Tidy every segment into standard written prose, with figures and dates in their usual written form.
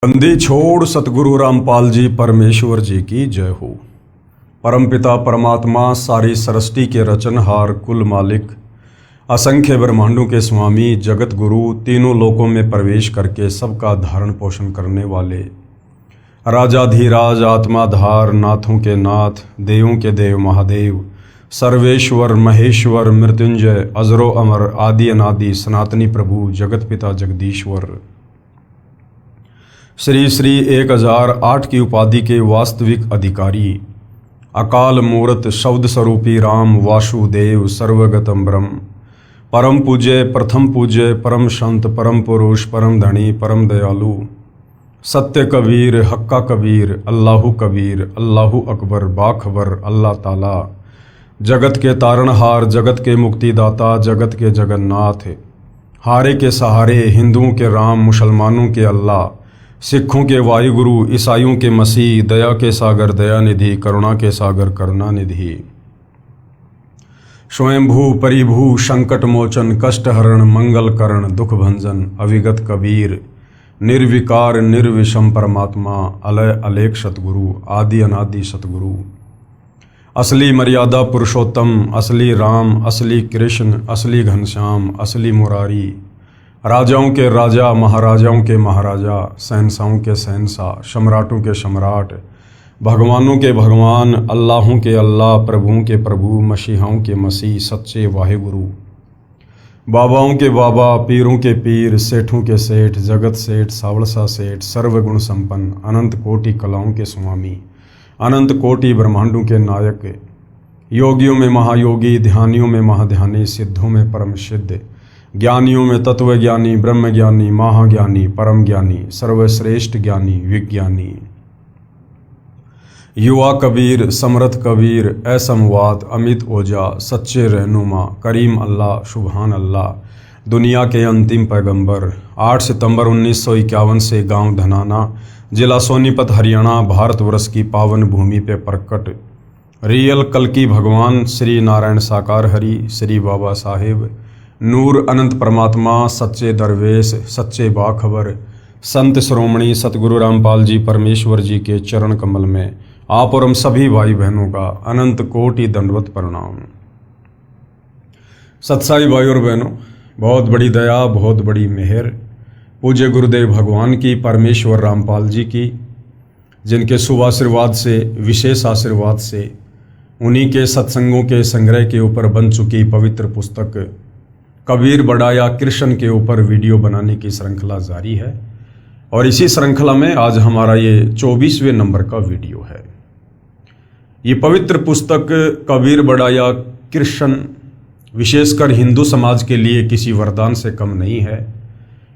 बंदी छोड़ सतगुरु रामपाल जी परमेश्वर जी की जय हो। परमपिता परमात्मा सारी सृष्टि के रचनहार कुल मालिक असंख्य ब्रह्मांडों के स्वामी जगत गुरु तीनों लोकों में प्रवेश करके सबका धारण पोषण करने वाले राजाधीराज आत्माधार नाथों के नाथ देवों के देव महादेव सर्वेश्वर महेश्वर मृत्युंजय अजरो अमर आदि अनादि सनातनी प्रभु जगत पिता जगदीश्वर श्री श्री 1008 की उपाधि के वास्तविक अधिकारी अकाल मूर्त शब्द स्वरूपी राम वासुदेव सर्वगतम ब्रह्म परम पूज्य प्रथम पूज्य परम संत परम पुरुष परम धनी परम दयालु सत्य कबीर हक्का कबीर अल्लाहु अकबर बाखबर अल्लाह ताला जगत के तारणहार जगत के मुक्तिदाता जगत के जगन्नाथ हारे के सहारे हिंदुओं के राम मुसलमानों के अल्लाह सिखों के वायुगुरु ईसाइयों के मसीह दया के सागर दयानिधि करुणा के सागर करुणानिधि स्वयंभू परिभू संकट मोचन कष्टहरण मंगल करण दुख भंजन अविगत कबीर निर्विकार निर्विषम परमात्मा अलय अलेख सतगुरु आदि अनादि सतगुरु असली मर्यादा पुरुषोत्तम असली राम असली कृष्ण असली घनश्याम असली मुरारी राजाओं के राजा महाराजाओं के महाराजा शहंशाहों के शहंशाह सम्राटों के सम्राट भगवानों के भगवान अल्लाहों के अल्लाह प्रभुओं के प्रभु मसीहाओं के मसीह सच्चे वाहेगुरु बाबाओं के बाबा पीरों के पीर सेठों के सेठ जगत सेठ सावड़सा सेठ सर्वगुण संपन्न अनंत कोटि कलाओं के स्वामी अनंत कोटि ब्रह्मांडों के नायक योगियों में महायोगी ध्यानियों में महाध्यानी सिद्धों में परम सिद्ध ज्ञानियों में तत्व ज्ञानी ब्रह्म ज्ञानी महाज्ञानी परम ज्ञानी सर्वश्रेष्ठ ज्ञानी विज्ञानी युवा कबीर समर्थ कबीर असमवाद अमित ओजा सच्चे रहनुमा करीम अल्लाह सुबहान अल्लाह दुनिया के अंतिम पैगंबर 8 सितंबर 1951 से गांव धनाना जिला सोनीपत हरियाणा भारतवर्ष की पावन भूमि पे प्रकट रियल कल्कि भगवान श्री नारायण साकार हरि श्री बाबा साहेब नूर अनंत परमात्मा सच्चे दरवेश सच्चे बाखबर संत श्रोमणी सतगुरु रामपाल जी परमेश्वर जी के चरण कमल में आप और हम सभी भाई बहनों का अनंत कोटि दंडवत प्रणाम। सत्साई भाई और बहनों, बहुत बड़ी दया बहुत बड़ी मेहर पूज्य गुरुदेव भगवान की परमेश्वर रामपाल जी की, जिनके शुभ आशीर्वाद से विशेष आशीर्वाद से उन्हीं के सत्संगों के संग्रह के ऊपर बन चुकी पवित्र पुस्तक कबीर बढ़ाया कृष्ण के ऊपर वीडियो बनाने की श्रृंखला जारी है और इसी श्रृंखला में आज हमारा ये 24वें नंबर का वीडियो है। ये पवित्र पुस्तक कबीर बढ़ाया कृष्ण विशेषकर हिंदू समाज के लिए किसी वरदान से कम नहीं है।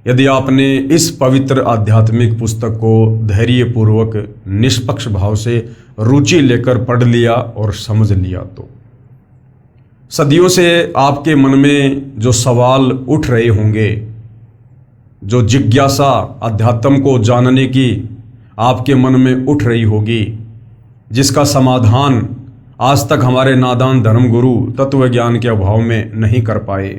यदि आपने इस पवित्र आध्यात्मिक पुस्तक को धैर्यपूर्वक निष्पक्ष भाव से रुचि लेकर पढ़ लिया और समझ लिया तो सदियों से आपके मन में जो सवाल उठ रहे होंगे, जो जिज्ञासा अध्यात्म को जानने की आपके मन में उठ रही होगी, जिसका समाधान आज तक हमारे नादान धर्मगुरु तत्व ज्ञान के अभाव में नहीं कर पाए,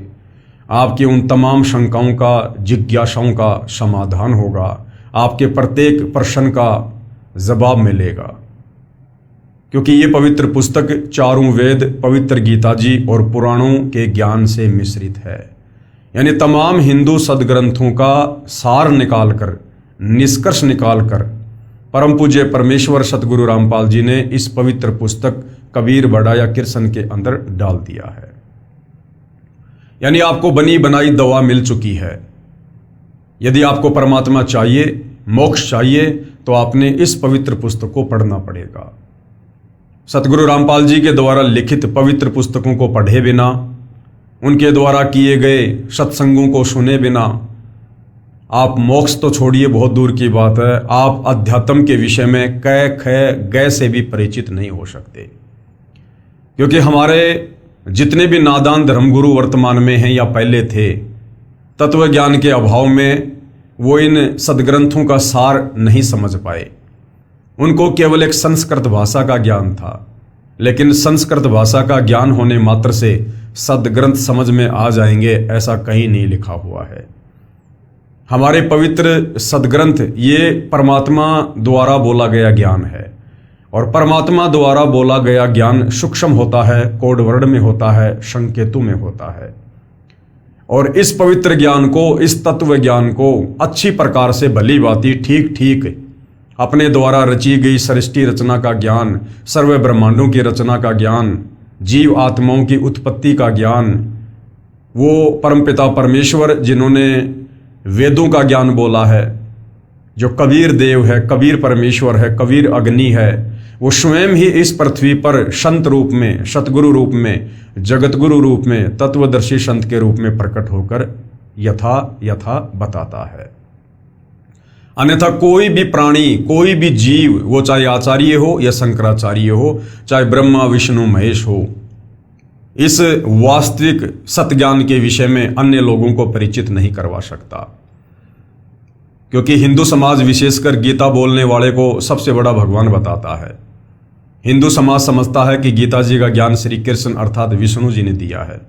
आपकी उन तमाम शंकाओं का जिज्ञासाओं का समाधान होगा, आपके प्रत्येक प्रश्न का जवाब मिलेगा। क्योंकि ये पवित्र पुस्तक चारों वेद पवित्र गीता जी और पुराणों के ज्ञान से मिश्रित है, यानी तमाम हिंदू सदग्रंथों का सार निकालकर निष्कर्ष निकालकर परम पूज्य परमेश्वर सतगुरु रामपाल जी ने इस पवित्र पुस्तक कबीर बढ़ाया कृष्ण के अंदर डाल दिया है। यानी आपको बनी बनाई दवा मिल चुकी है। यदि आपको परमात्मा चाहिए, मोक्ष चाहिए, तो आपने इस पवित्र पुस्तक को पढ़ना पड़ेगा। सतगुरु रामपाल जी के द्वारा लिखित पवित्र पुस्तकों को पढ़े बिना, उनके द्वारा किए गए सत्संगों को सुने बिना आप मोक्ष तो छोड़िए, बहुत दूर की बात है, आप अध्यात्म के विषय में कै ख गै से भी परिचित नहीं हो सकते। क्योंकि हमारे जितने भी नादान धर्मगुरु वर्तमान में हैं या पहले थे, तत्व ज्ञान के अभाव में वो इन सदग्रंथों का सार नहीं समझ पाए। उनको केवल एक संस्कृत भाषा का ज्ञान था, लेकिन संस्कृत भाषा का ज्ञान होने मात्र से सदग्रंथ समझ में आ जाएंगे ऐसा कहीं नहीं लिखा हुआ है। हमारे पवित्र सदग्रंथ ये परमात्मा द्वारा बोला गया ज्ञान है, और परमात्मा द्वारा बोला गया ज्ञान सूक्ष्म होता है, कोड वर्ड में होता है, संकेतु में होता है। और इस पवित्र ज्ञान को, इस तत्व ज्ञान को अच्छी प्रकार से भली भांति ठीक ठीक अपने द्वारा रची गई सृष्टि रचना का ज्ञान, सर्व ब्रह्मांडों की रचना का ज्ञान, जीव आत्माओं की उत्पत्ति का ज्ञान, वो परमपिता परमेश्वर जिन्होंने वेदों का ज्ञान बोला है, जो कबीर देव है, कबीर परमेश्वर है, कबीर अग्नि है, वो स्वयं ही इस पृथ्वी पर संत रूप में, सतगुरु रूप में, जगतगुरु रूप में, तत्वदर्शी संत के रूप में प्रकट होकर यथा बताता है। अन्यथा कोई भी प्राणी, कोई भी जीव, वो चाहे आचार्य हो या शंकराचार्य हो, चाहे ब्रह्मा विष्णु महेश हो, इस वास्तविक सत्य ज्ञान के विषय में अन्य लोगों को परिचित नहीं करवा सकता। क्योंकि हिंदू समाज विशेषकर गीता बोलने वाले को सबसे बड़ा भगवान बताता है। हिंदू समाज समझता है कि गीता जी का ज्ञान श्री कृष्ण अर्थात विष्णु जी ने दिया है,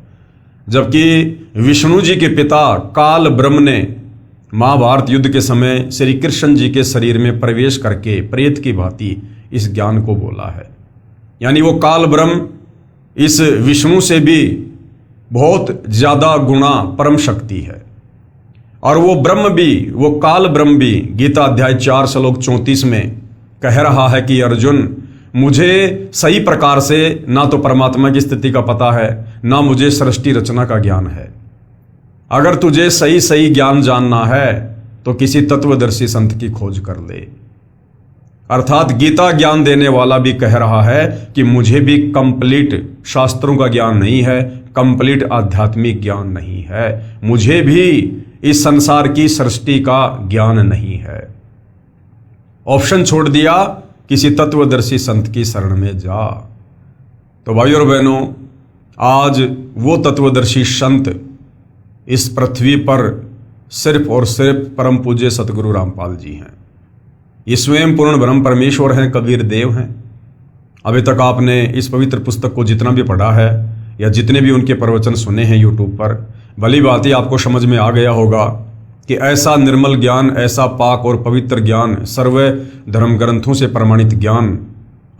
जबकि विष्णु जी के पिता काल ब्रह्म ने महाभारत युद्ध के समय श्री कृष्ण जी के शरीर में प्रवेश करके प्रेत की भांति इस ज्ञान को बोला है। यानी वो काल ब्रह्म इस विष्णु से भी बहुत ज्यादा गुणा परम शक्ति है, और वो ब्रह्म भी, वो काल ब्रह्म भी गीता अध्याय 4 श्लोक 34 में कह रहा है कि अर्जुन, मुझे सही प्रकार से ना तो परमात्मा की स्थिति का पता है, ना मुझे सृष्टि रचना का ज्ञान है। अगर तुझे सही सही ज्ञान जानना है तो किसी तत्वदर्शी संत की खोज कर ले। अर्थात गीता ज्ञान देने वाला भी कह रहा है कि मुझे भी कंप्लीट शास्त्रों का ज्ञान नहीं है, कंप्लीट आध्यात्मिक ज्ञान नहीं है, मुझे भी इस संसार की सृष्टि का ज्ञान नहीं है। ऑप्शन छोड़ दिया, किसी तत्वदर्शी संत की शरण में जा। तो भाइयों और बहनों, आज वो तत्वदर्शी संत इस पृथ्वी पर सिर्फ और सिर्फ परम पूज्य सतगुरु रामपाल जी हैं। ये स्वयं पूर्ण ब्रह्म परमेश्वर हैं, कबीर देव हैं। अभी तक आपने इस पवित्र पुस्तक को जितना भी पढ़ा है या जितने भी उनके प्रवचन सुने हैं यूट्यूब पर, भली बात ही आपको समझ में आ गया होगा कि ऐसा निर्मल ज्ञान, ऐसा पाक और पवित्र ज्ञान, सर्व धर्म ग्रंथों से प्रमाणित ज्ञान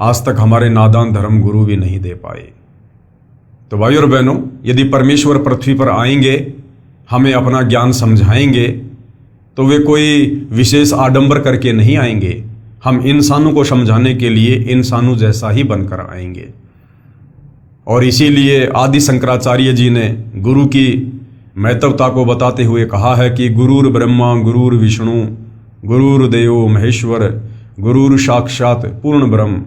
आज तक हमारे नादान धर्म गुरु भी नहीं दे पाए। तो भाइयों और बहनों, यदि परमेश्वर पृथ्वी पर आएंगे, हमें अपना ज्ञान समझाएंगे, तो वे कोई विशेष आडंबर करके नहीं आएंगे। हम इंसानों को समझाने के लिए इंसानों जैसा ही बनकर आएंगे। और इसीलिए आदि शंकराचार्य जी ने गुरु की महत्वता को बताते हुए कहा है कि गुरुर ब्रह्मा गुरुर विष्णु गुरुर्देवो महेश्वर गुरुर साक्षात पूर्ण ब्रह्म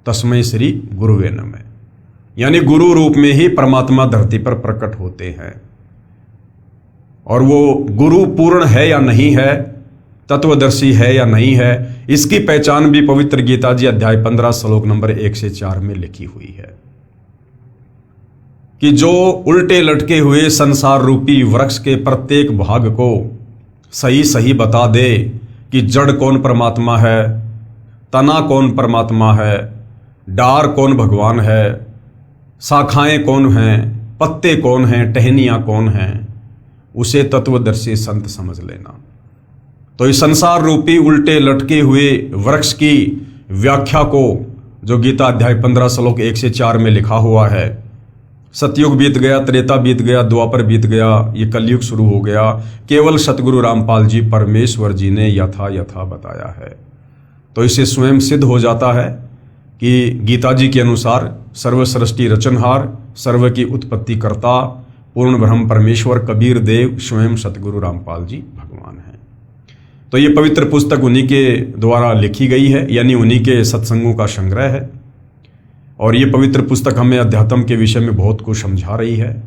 तस्मै श्री गुरुवे नमः। यानी गुरु रूप में ही परमात्मा धरती पर प्रकट होते हैं। और वो गुरु पूर्ण है या नहीं है, तत्वदर्शी है या नहीं है, इसकी पहचान भी पवित्र गीता जी अध्याय 15 श्लोक नंबर 1 से 4 में लिखी हुई है कि जो उल्टे लटके हुए संसार रूपी वृक्ष के प्रत्येक भाग को सही सही बता दे कि जड़ कौन परमात्मा है, तना कौन परमात्मा है, डार कौन भगवान है, शाखाएं कौन हैं, पत्ते कौन हैं, टहनियां कौन हैं, उसे तत्वदर्शी संत समझ लेना। तो इस संसार रूपी उल्टे लटके हुए वृक्ष की व्याख्या को जो गीता अध्याय 15 श्लोक 1 से 4 में लिखा हुआ है, सतयुग बीत गया, त्रेता बीत गया, द्वापर बीत गया, ये कलयुग शुरू हो गया, केवल सतगुरु रामपाल जी परमेश्वर जी ने यथा बताया है। तो इससे स्वयं सिद्ध हो जाता है कि गीता जी के अनुसार सर्व सृष्टि रचनहार, सर्व की उत्पत्ति करता पूर्ण ब्रह्म परमेश्वर कबीर देव स्वयं सतगुरु रामपाल जी भगवान हैं। तो ये पवित्र पुस्तक उन्हीं के द्वारा लिखी गई है, यानी उन्हीं के सत्संगों का संग्रह है। और ये पवित्र पुस्तक हमें अध्यात्म के विषय में बहुत कुछ समझा रही है।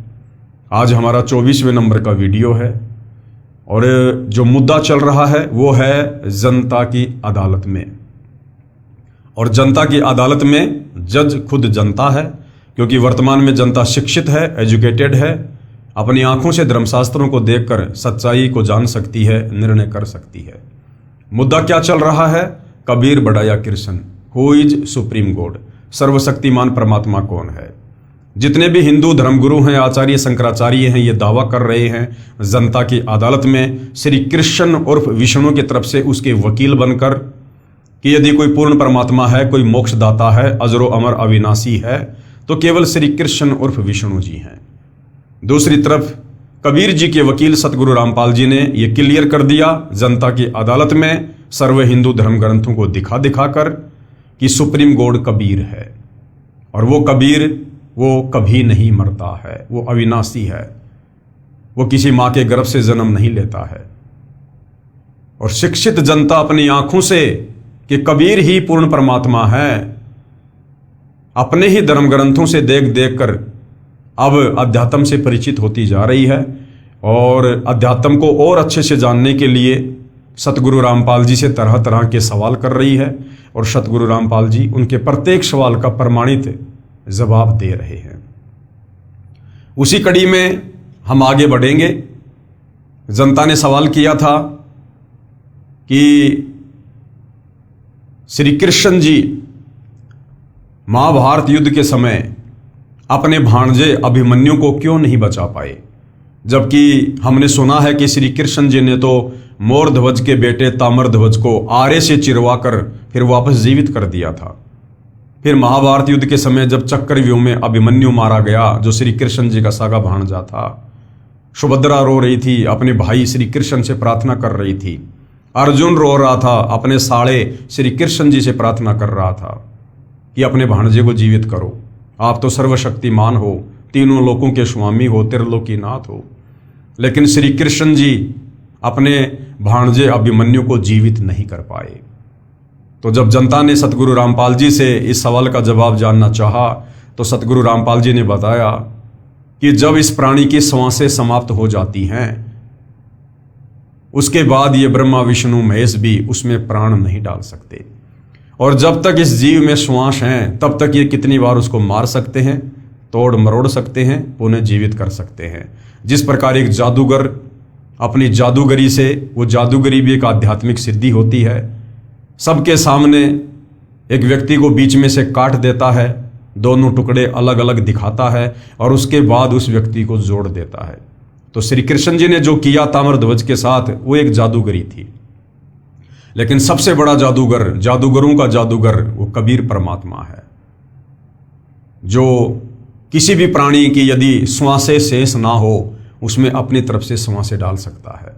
आज हमारा 24वें नंबर का वीडियो है और जो मुद्दा चल रहा है वो है जनता की अदालत में। और जनता की अदालत में जज खुद जनता है, क्योंकि वर्तमान में जनता शिक्षित है, एजुकेटेड है, अपनी आंखों से धर्मशास्त्रों को देखकर सच्चाई को जान सकती है, निर्णय कर सकती है। मुद्दा क्या चल रहा है? कबीर बढ़ाया Krishna, who is supreme God, सर्वशक्तिमान परमात्मा कौन है। जितने भी हिंदू धर्मगुरु हैं, आचार्य शंकराचार्य हैं, ये दावा कर रहे हैं जनता की अदालत में श्री कृष्ण उर्फ विष्णु की तरफ से उसके वकील बनकर कि यदि कोई पूर्ण परमात्मा है, कोई मोक्षदाता है, अजरो अमर अविनाशी है, तो केवल श्री कृष्ण उर्फ विष्णु जी हैं। दूसरी तरफ कबीर जी के वकील सतगुरु रामपाल जी ने यह क्लियर कर दिया जनता की अदालत में सर्व हिंदू धर्म ग्रंथों को दिखा दिखाकर कि सुप्रीम गॉड कबीर है और वो कबीर वो कभी नहीं मरता है, वो अविनाशी है, वो किसी मां के गर्भ से जन्म नहीं लेता है। और शिक्षित जनता अपनी आंखों से कि कबीर ही पूर्ण परमात्मा है अपने ही धर्म ग्रंथों से देख देख कर अब अध्यात्म से परिचित होती जा रही है और अध्यात्म को और अच्छे से जानने के लिए सतगुरु रामपाल जी से तरह तरह के सवाल कर रही है और सतगुरु रामपाल जी उनके प्रत्येक सवाल का प्रमाणित जवाब दे रहे हैं। उसी कड़ी में हम आगे बढ़ेंगे। जनता ने सवाल किया था कि श्री कृष्ण जी महाभारत युद्ध के समय अपने भाणजे अभिमन्यु को क्यों नहीं बचा पाए, जबकि हमने सुना है कि श्री कृष्ण जी ने तो मोरध्वज के बेटे ताम्रध्वज को आरे से चिरवा कर फिर वापस जीवित कर दिया था। फिर महाभारत युद्ध के समय जब चक्रव्यूह में अभिमन्यु मारा गया, जो श्री कृष्ण जी का सागा भाणजा था, सुभद्रा रो रही थी, अपने भाई श्री कृष्ण से प्रार्थना कर रही थी। अर्जुन रो रहा था, अपने साले श्री कृष्ण जी से प्रार्थना कर रहा था कि अपने भाणजे को जीवित करो, आप तो सर्वशक्तिमान हो, तीनों लोकों के स्वामी हो, त्रिलोकीनाथ हो। लेकिन श्री कृष्ण जी अपने भाणजे अभिमन्यु को जीवित नहीं कर पाए। तो जब जनता ने सतगुरु रामपाल जी से इस सवाल का जवाब जानना चाहा तो सतगुरु रामपाल जी ने बताया कि जब इस प्राणी की श्वासें समाप्त हो जाती हैं उसके बाद ये ब्रह्मा विष्णु महेश भी उसमें प्राण नहीं डाल सकते, और जब तक इस जीव में श्वास हैं तब तक ये कितनी बार उसको मार सकते हैं, तोड़ मरोड़ सकते हैं, पुनः जीवित कर सकते हैं। जिस प्रकार एक जादूगर अपनी जादूगरी से, वो जादूगरी भी एक आध्यात्मिक सिद्धि होती है, सबके सामने एक व्यक्ति को बीच में से काट देता है, दोनों टुकड़े अलग अलग दिखाता है और उसके बाद उस व्यक्ति को जोड़ देता है। तो श्री कृष्ण जी ने जो किया ताम्रध्वज के साथ वो एक जादूगरी थी। लेकिन सबसे बड़ा जादूगर, जादूगरों का जादूगर वो कबीर परमात्मा है, जो किसी भी प्राणी की यदि श्वासें शेष ना हो उसमें अपनी तरफ से श्वासें डाल सकता है।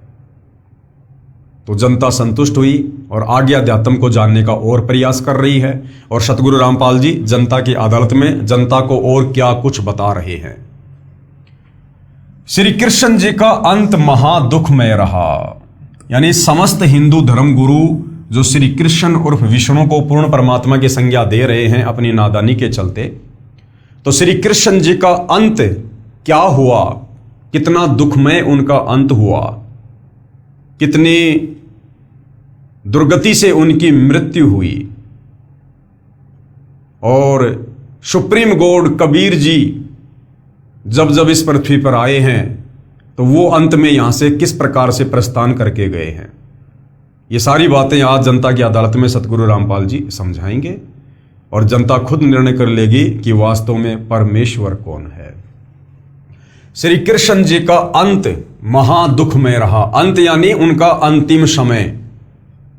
तो जनता संतुष्ट हुई और आगे अध्यात्म को जानने का और प्रयास कर रही है और सतगुरु रामपाल जी जनता की अदालत में जनता को और क्या कुछ बता रहे हैं। श्री कृष्ण जी का अंत महा दुखमय रहा, यानी समस्त हिंदू धर्म गुरु जो श्री कृष्ण उर्फ विष्णु को पूर्ण परमात्मा की संज्ञा दे रहे हैं अपनी नादानी के चलते, तो श्री कृष्ण जी का अंत क्या हुआ, कितना दुखमय उनका अंत हुआ, कितनी दुर्गति से उनकी मृत्यु हुई। और सुप्रीम गॉड कबीर जी जब जब इस पृथ्वी पर आए हैं तो वो अंत में यहां से किस प्रकार से प्रस्थान करके गए हैं, ये सारी बातें आज जनता की अदालत में सतगुरु रामपाल जी समझाएंगे और जनता खुद निर्णय कर लेगी कि वास्तव में परमेश्वर कौन है। श्री कृष्ण जी का अंत महादुख में रहा। अंत यानी उनका अंतिम समय,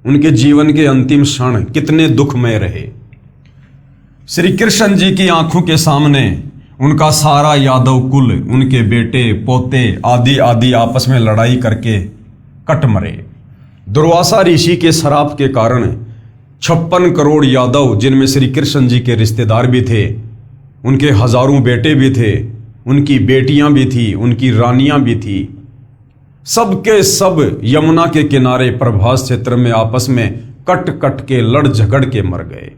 उनके जीवन के अंतिम क्षण कितने दुखमय रहे। श्री कृष्ण जी की आंखों के सामने उनका सारा यादव कुल, उनके बेटे पोते आदि आदि आपस में लड़ाई करके कट मरे। दुर्वासा ऋषि के श्राप के कारण 56 करोड़ यादव, जिनमें श्री कृष्ण जी के रिश्तेदार भी थे, उनके हजारों बेटे भी थे, उनकी बेटियां भी थी, उनकी रानियां भी थी, सबके सब यमुना के किनारे प्रभास क्षेत्र में आपस में कट कट के लड़ झगड़ के मर गए।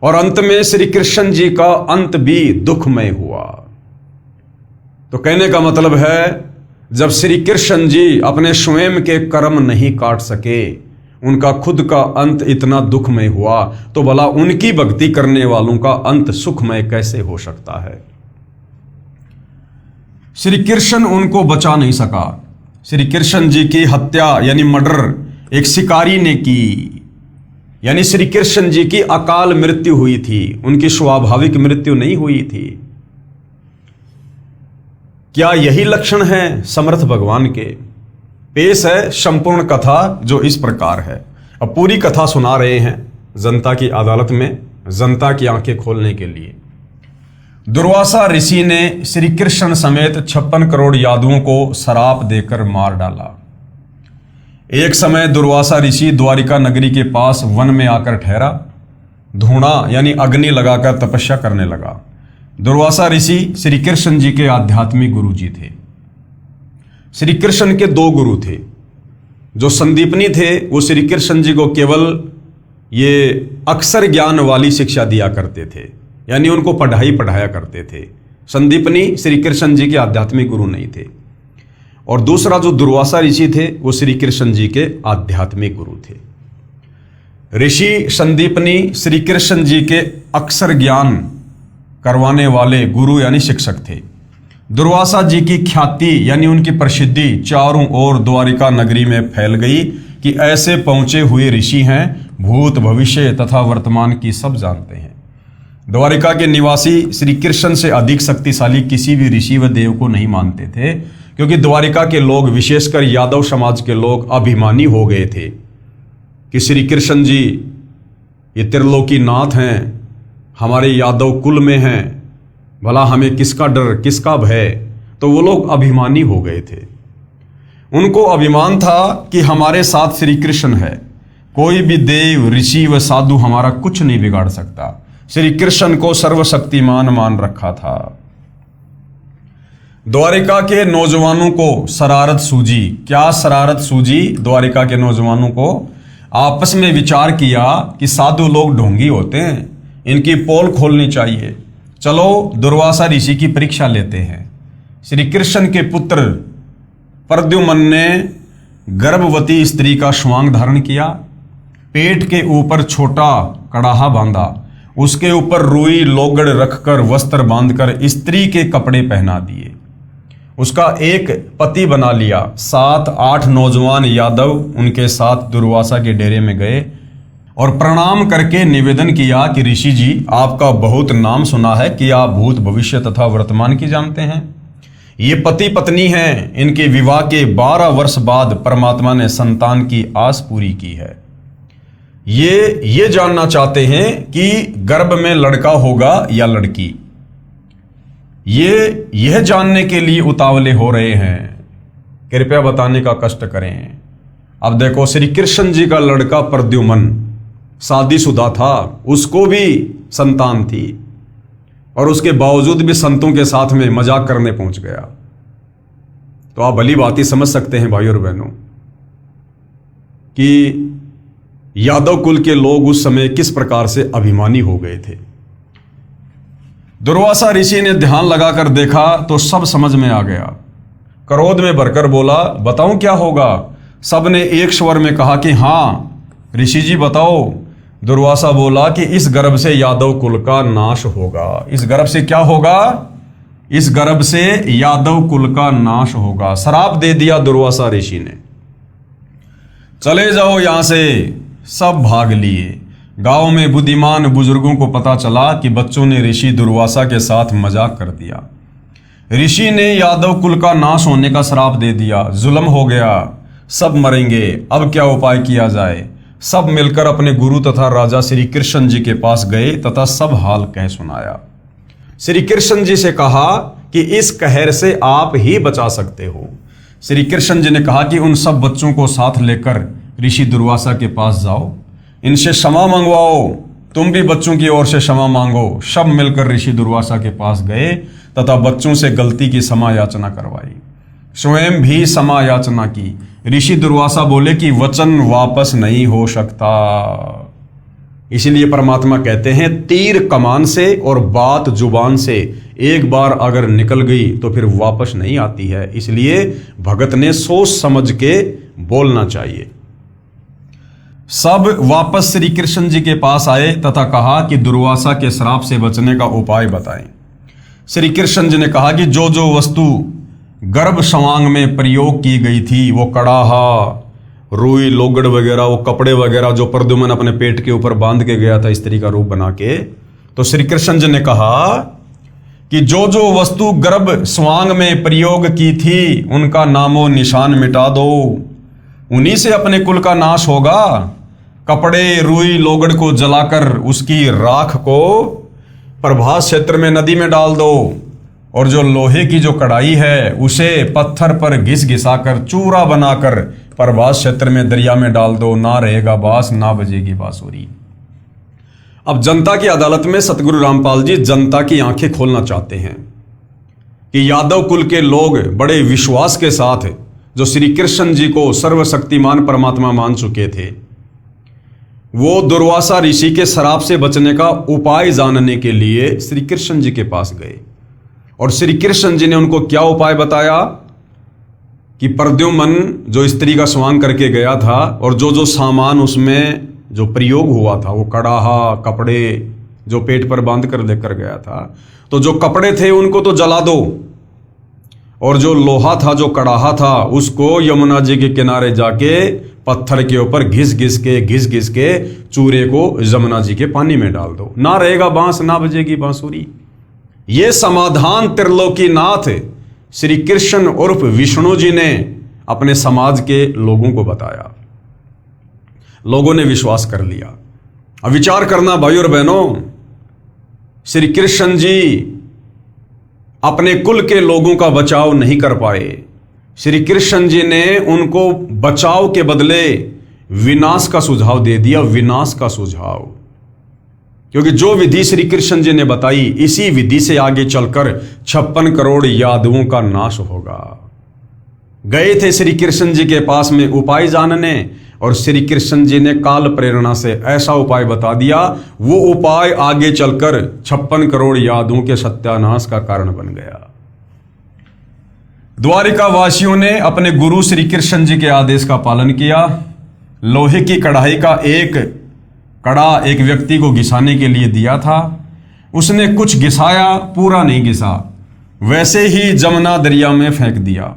और अंत में श्री कृष्ण जी का अंत भी दुखमय हुआ। तो कहने का मतलब है, जब श्री कृष्ण जी अपने स्वयं के कर्म नहीं काट सके, उनका खुद का अंत इतना दुखमय हुआ, तो भला उनकी भक्ति करने वालों का अंत सुखमय कैसे हो सकता है। श्री कृष्ण उनको बचा नहीं सका। श्री कृष्ण जी की हत्या यानी मर्डर एक शिकारी ने की, यानी श्री कृष्ण जी की अकाल मृत्यु हुई थी, उनकी स्वाभाविक मृत्यु नहीं हुई थी। क्या यही लक्षण है समर्थ भगवान के? पेश है संपूर्ण कथा जो इस प्रकार है। अब पूरी कथा सुना रहे हैं जनता की अदालत में, जनता की आंखें खोलने के लिए। दुर्वासा ऋषि ने श्री कृष्ण समेत 56 करोड़ यादवों को श्राप देकर मार डाला। एक समय दुर्वासा ऋषि द्वारिका नगरी के पास वन में आकर ठहरा। धूणा यानी अग्नि लगाकर तपस्या करने लगा। दुर्वासा ऋषि श्री कृष्ण जी के आध्यात्मिक गुरु जी थे। श्री कृष्ण के 2 गुरु थे। जो संदीपनी थे वो श्री कृष्ण जी को केवल ये अक्षर ज्ञान वाली शिक्षा दिया करते थे, यानी उनको पढ़ाया करते थे। संदीपनी श्री कृष्ण जी के आध्यात्मिक गुरु नहीं थे। और दूसरा जो दुर्वासा ऋषि थे वो श्री कृष्ण जी के आध्यात्मिक गुरु थे। ऋषि संदीपनी श्री कृष्ण जी के अक्षर ज्ञान करवाने वाले गुरु यानी शिक्षक थे। दुर्वासा जी की ख्याति यानी उनकी प्रसिद्धि चारों ओर द्वारिका नगरी में फैल गई कि ऐसे पहुंचे हुए ऋषि हैं, भूत भविष्य तथा वर्तमान की सब जानते हैं। द्वारिका के निवासी श्री कृष्ण से अधिक शक्तिशाली किसी भी ऋषि व देव को नहीं मानते थे, क्योंकि द्वारिका के लोग, विशेषकर यादव समाज के लोग, अभिमानी हो गए थे कि श्री कृष्ण जी ये त्रिलोकी नाथ हैं, हमारे यादव कुल में हैं, भला हमें किसका डर किसका भय। तो वो लोग अभिमानी हो गए थे। उनको अभिमान था कि हमारे साथ श्री कृष्ण है, कोई भी देव ऋषि व साधु हमारा कुछ नहीं बिगाड़ सकता। श्री कृष्ण को सर्वशक्तिमान मान रखा था। द्वारिका के नौजवानों को शरारत सूझी। क्या शरारत सूझी? द्वारिका के नौजवानों को आपस में विचार किया कि साधु लोग ढोंगी होते हैं, इनकी पोल खोलनी चाहिए। चलो दुर्वासा ऋषि की परीक्षा लेते हैं। श्री कृष्ण के पुत्र प्रद्युम्न ने गर्भवती स्त्री का स्वांग धारण किया, पेट के ऊपर छोटा कड़ाहा बांधा, उसके ऊपर रुई लोगड़ रखकर वस्त्र बांधकर स्त्री के कपड़े पहना दिए, उसका एक पति बना लिया। 7-8 नौजवान यादव उनके साथ दुर्वासा के डेरे में गए और प्रणाम करके निवेदन किया कि ऋषि जी, आपका बहुत नाम सुना है कि आप भूत भविष्य तथा वर्तमान की जानते हैं। ये पति पत्नी हैं, इनके विवाह के 12 वर्ष बाद परमात्मा ने संतान की आस पूरी की है। ये जानना चाहते हैं कि गर्भ में लड़का होगा या लड़की। यह जानने के लिए उतावले हो रहे हैं, कृपया बताने का कष्ट करें। अब देखो, श्री कृष्ण जी का लड़का प्रद्युम्न शादीशुदा था, उसको भी संतान थी, और उसके बावजूद भी संतों के साथ में मजाक करने पहुंच गया। तो आप भली बात ही समझ सकते हैं भाइयों और बहनों कि यादव कुल के लोग उस समय किस प्रकार से अभिमानी हो गए थे। दुर्वासा ऋषि ने ध्यान लगाकर देखा तो सब समझ में आ गया। क्रोध में भरकर बोला, बताऊं क्या होगा? सबने एक स्वर में कहा कि हाँ ऋषि जी बताओ। दुर्वासा बोला कि इस गर्भ से यादव कुल का नाश होगा। इस गर्भ से क्या होगा? इस गर्भ से यादव कुल का नाश होगा। श्राप दे दिया दुर्वासा ऋषि ने। चले जाओ यहां से। सब भाग लिए। गांव में बुद्धिमान बुजुर्गों को पता चला कि बच्चों ने ऋषि दुर्वासा के साथ मजाक कर दिया। ऋषि ने यादव कुल का नाश होने का श्राप दे दिया। जुल्म हो गया, सब मरेंगे। अब क्या उपाय किया जाए? सब मिलकर अपने गुरु तथा राजा श्री कृष्ण जी के पास गए तथा सब हाल कह सुनाया। श्री कृष्ण जी से कहा कि इस कहर से आप ही बचा सकते हो। श्री कृष्ण जी ने कहा कि उन सब बच्चों को साथ लेकर ऋषि दुर्वासा के पास जाओ, इनसे क्षमा मंगवाओ, तुम भी बच्चों की ओर से क्षमा मांगो। सब मिलकर ऋषि दुर्वासा के पास गए तथा बच्चों से गलती की क्षमा याचना करवाई, स्वयं भी क्षमा याचना की। ऋषि दुर्वासा बोले कि वचन वापस नहीं हो सकता। इसलिए परमात्मा कहते हैं तीर कमान से और बात जुबान से एक बार अगर निकल गई तो फिर वापस नहीं आती है। इसलिए भगत ने सोच समझ के बोलना चाहिए। सब वापस श्री कृष्ण जी के पास आए तथा कहा कि दुर्वासा के श्राप से बचने का उपाय बताएं। श्री कृष्ण जी ने कहा कि जो जो वस्तु गर्भ संवांग में प्रयोग की गई थी, वो कड़ाहा, रुई लोगड़ वगैरह, वो कपड़े वगैरह जो प्रद्युम्न अपने पेट के ऊपर बांध के गया था स्त्री का रूप बना के, तो श्री कृष्ण जी ने कहा कि जो जो वस्तु गर्भ स्वांग में प्रयोग की थी उनका नामो निशान मिटा दो, उन्हीं से अपने कुल का नाश होगा। कपड़े रुई लोगड़ को जलाकर उसकी राख को प्रभास क्षेत्र में नदी में डाल दो, और जो लोहे की जो कढ़ाई है उसे पत्थर पर घिस घिसाकर चूरा बनाकर प्रभास क्षेत्र में दरिया में डाल दो, ना रहेगा बास ना बजेगी बांसुरी। अब जनता की अदालत में सतगुरु रामपाल जी जनता की आंखें खोलना चाहते हैं कि यादव कुल के लोग बड़े विश्वास के साथ जो श्री कृष्ण जी को सर्वशक्तिमान परमात्मा मान चुके थे, वो दुर्वासा ऋषि के श्राप से बचने का उपाय जानने के लिए श्री कृष्ण जी के पास गए। और श्री कृष्ण जी ने उनको क्या उपाय बताया कि प्रद्युम्न जो स्त्री का स्वांग करके गया था और जो जो सामान उसमें जो प्रयोग हुआ था, वो कड़ाहा कपड़े जो पेट पर बांध कर लेकर गया था, तो जो कपड़े थे उनको तो जला दो, और जो लोहा था जो कड़ाहा था उसको यमुना जी के किनारे जाके पत्थर के ऊपर घिस घिस के चूरे को यमुना जी के पानी में डाल दो, ना रहेगा बांस ना बजेगी बांसुरी। ये समाधान त्रिलोकीनाथ श्री कृष्ण उर्फ विष्णु जी ने अपने समाज के लोगों को बताया। लोगों ने विश्वास कर लिया। अब विचार करना भाई और बहनों, श्री कृष्ण जी अपने कुल के लोगों का बचाव नहीं कर पाए। श्री कृष्ण जी ने उनको बचाव के बदले विनाश का सुझाव दे दिया, विनाश का सुझाव। क्योंकि जो विधि श्री कृष्ण जी ने बताई, इसी विधि से आगे चलकर 56 करोड़ यादवों का नाश होगा। गए थे श्री कृष्ण जी के पास में उपाय जानने, और श्री कृष्ण जी ने काल प्रेरणा से ऐसा उपाय बता दिया, वो उपाय आगे चलकर 56 करोड़ यादवों के सत्यानाश का कारण बन गया। द्वारिका वासियों ने अपने गुरु श्री कृष्ण जी के आदेश का पालन किया। लोहे की कढ़ाई का एक कड़ा एक व्यक्ति को घिसाने के लिए दिया था, उसने कुछ घिसाया, पूरा नहीं घिसा, वैसे ही जमुना दरिया में फेंक दिया।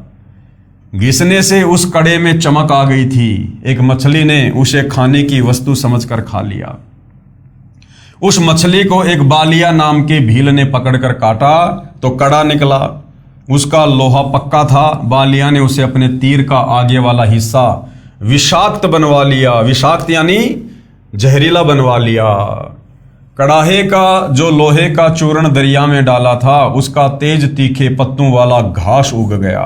घिसने से उस कड़े में चमक आ गई थी। एक मछली ने उसे खाने की वस्तु समझकर खा लिया। उस मछली को एक बालिया नाम के भील ने पकड़कर काटा तो कड़ा निकला। उसका लोहा पक्का था। बालिया ने उसे अपने तीर का आगे वाला हिस्सा विषाक्त बनवा लिया। विषाक्त यानी जहरीला बनवा लिया। कड़ाहे का जो लोहे का चूर्ण दरिया में डाला था, उसका तेज तीखे पत्तों वाला घास उग गया।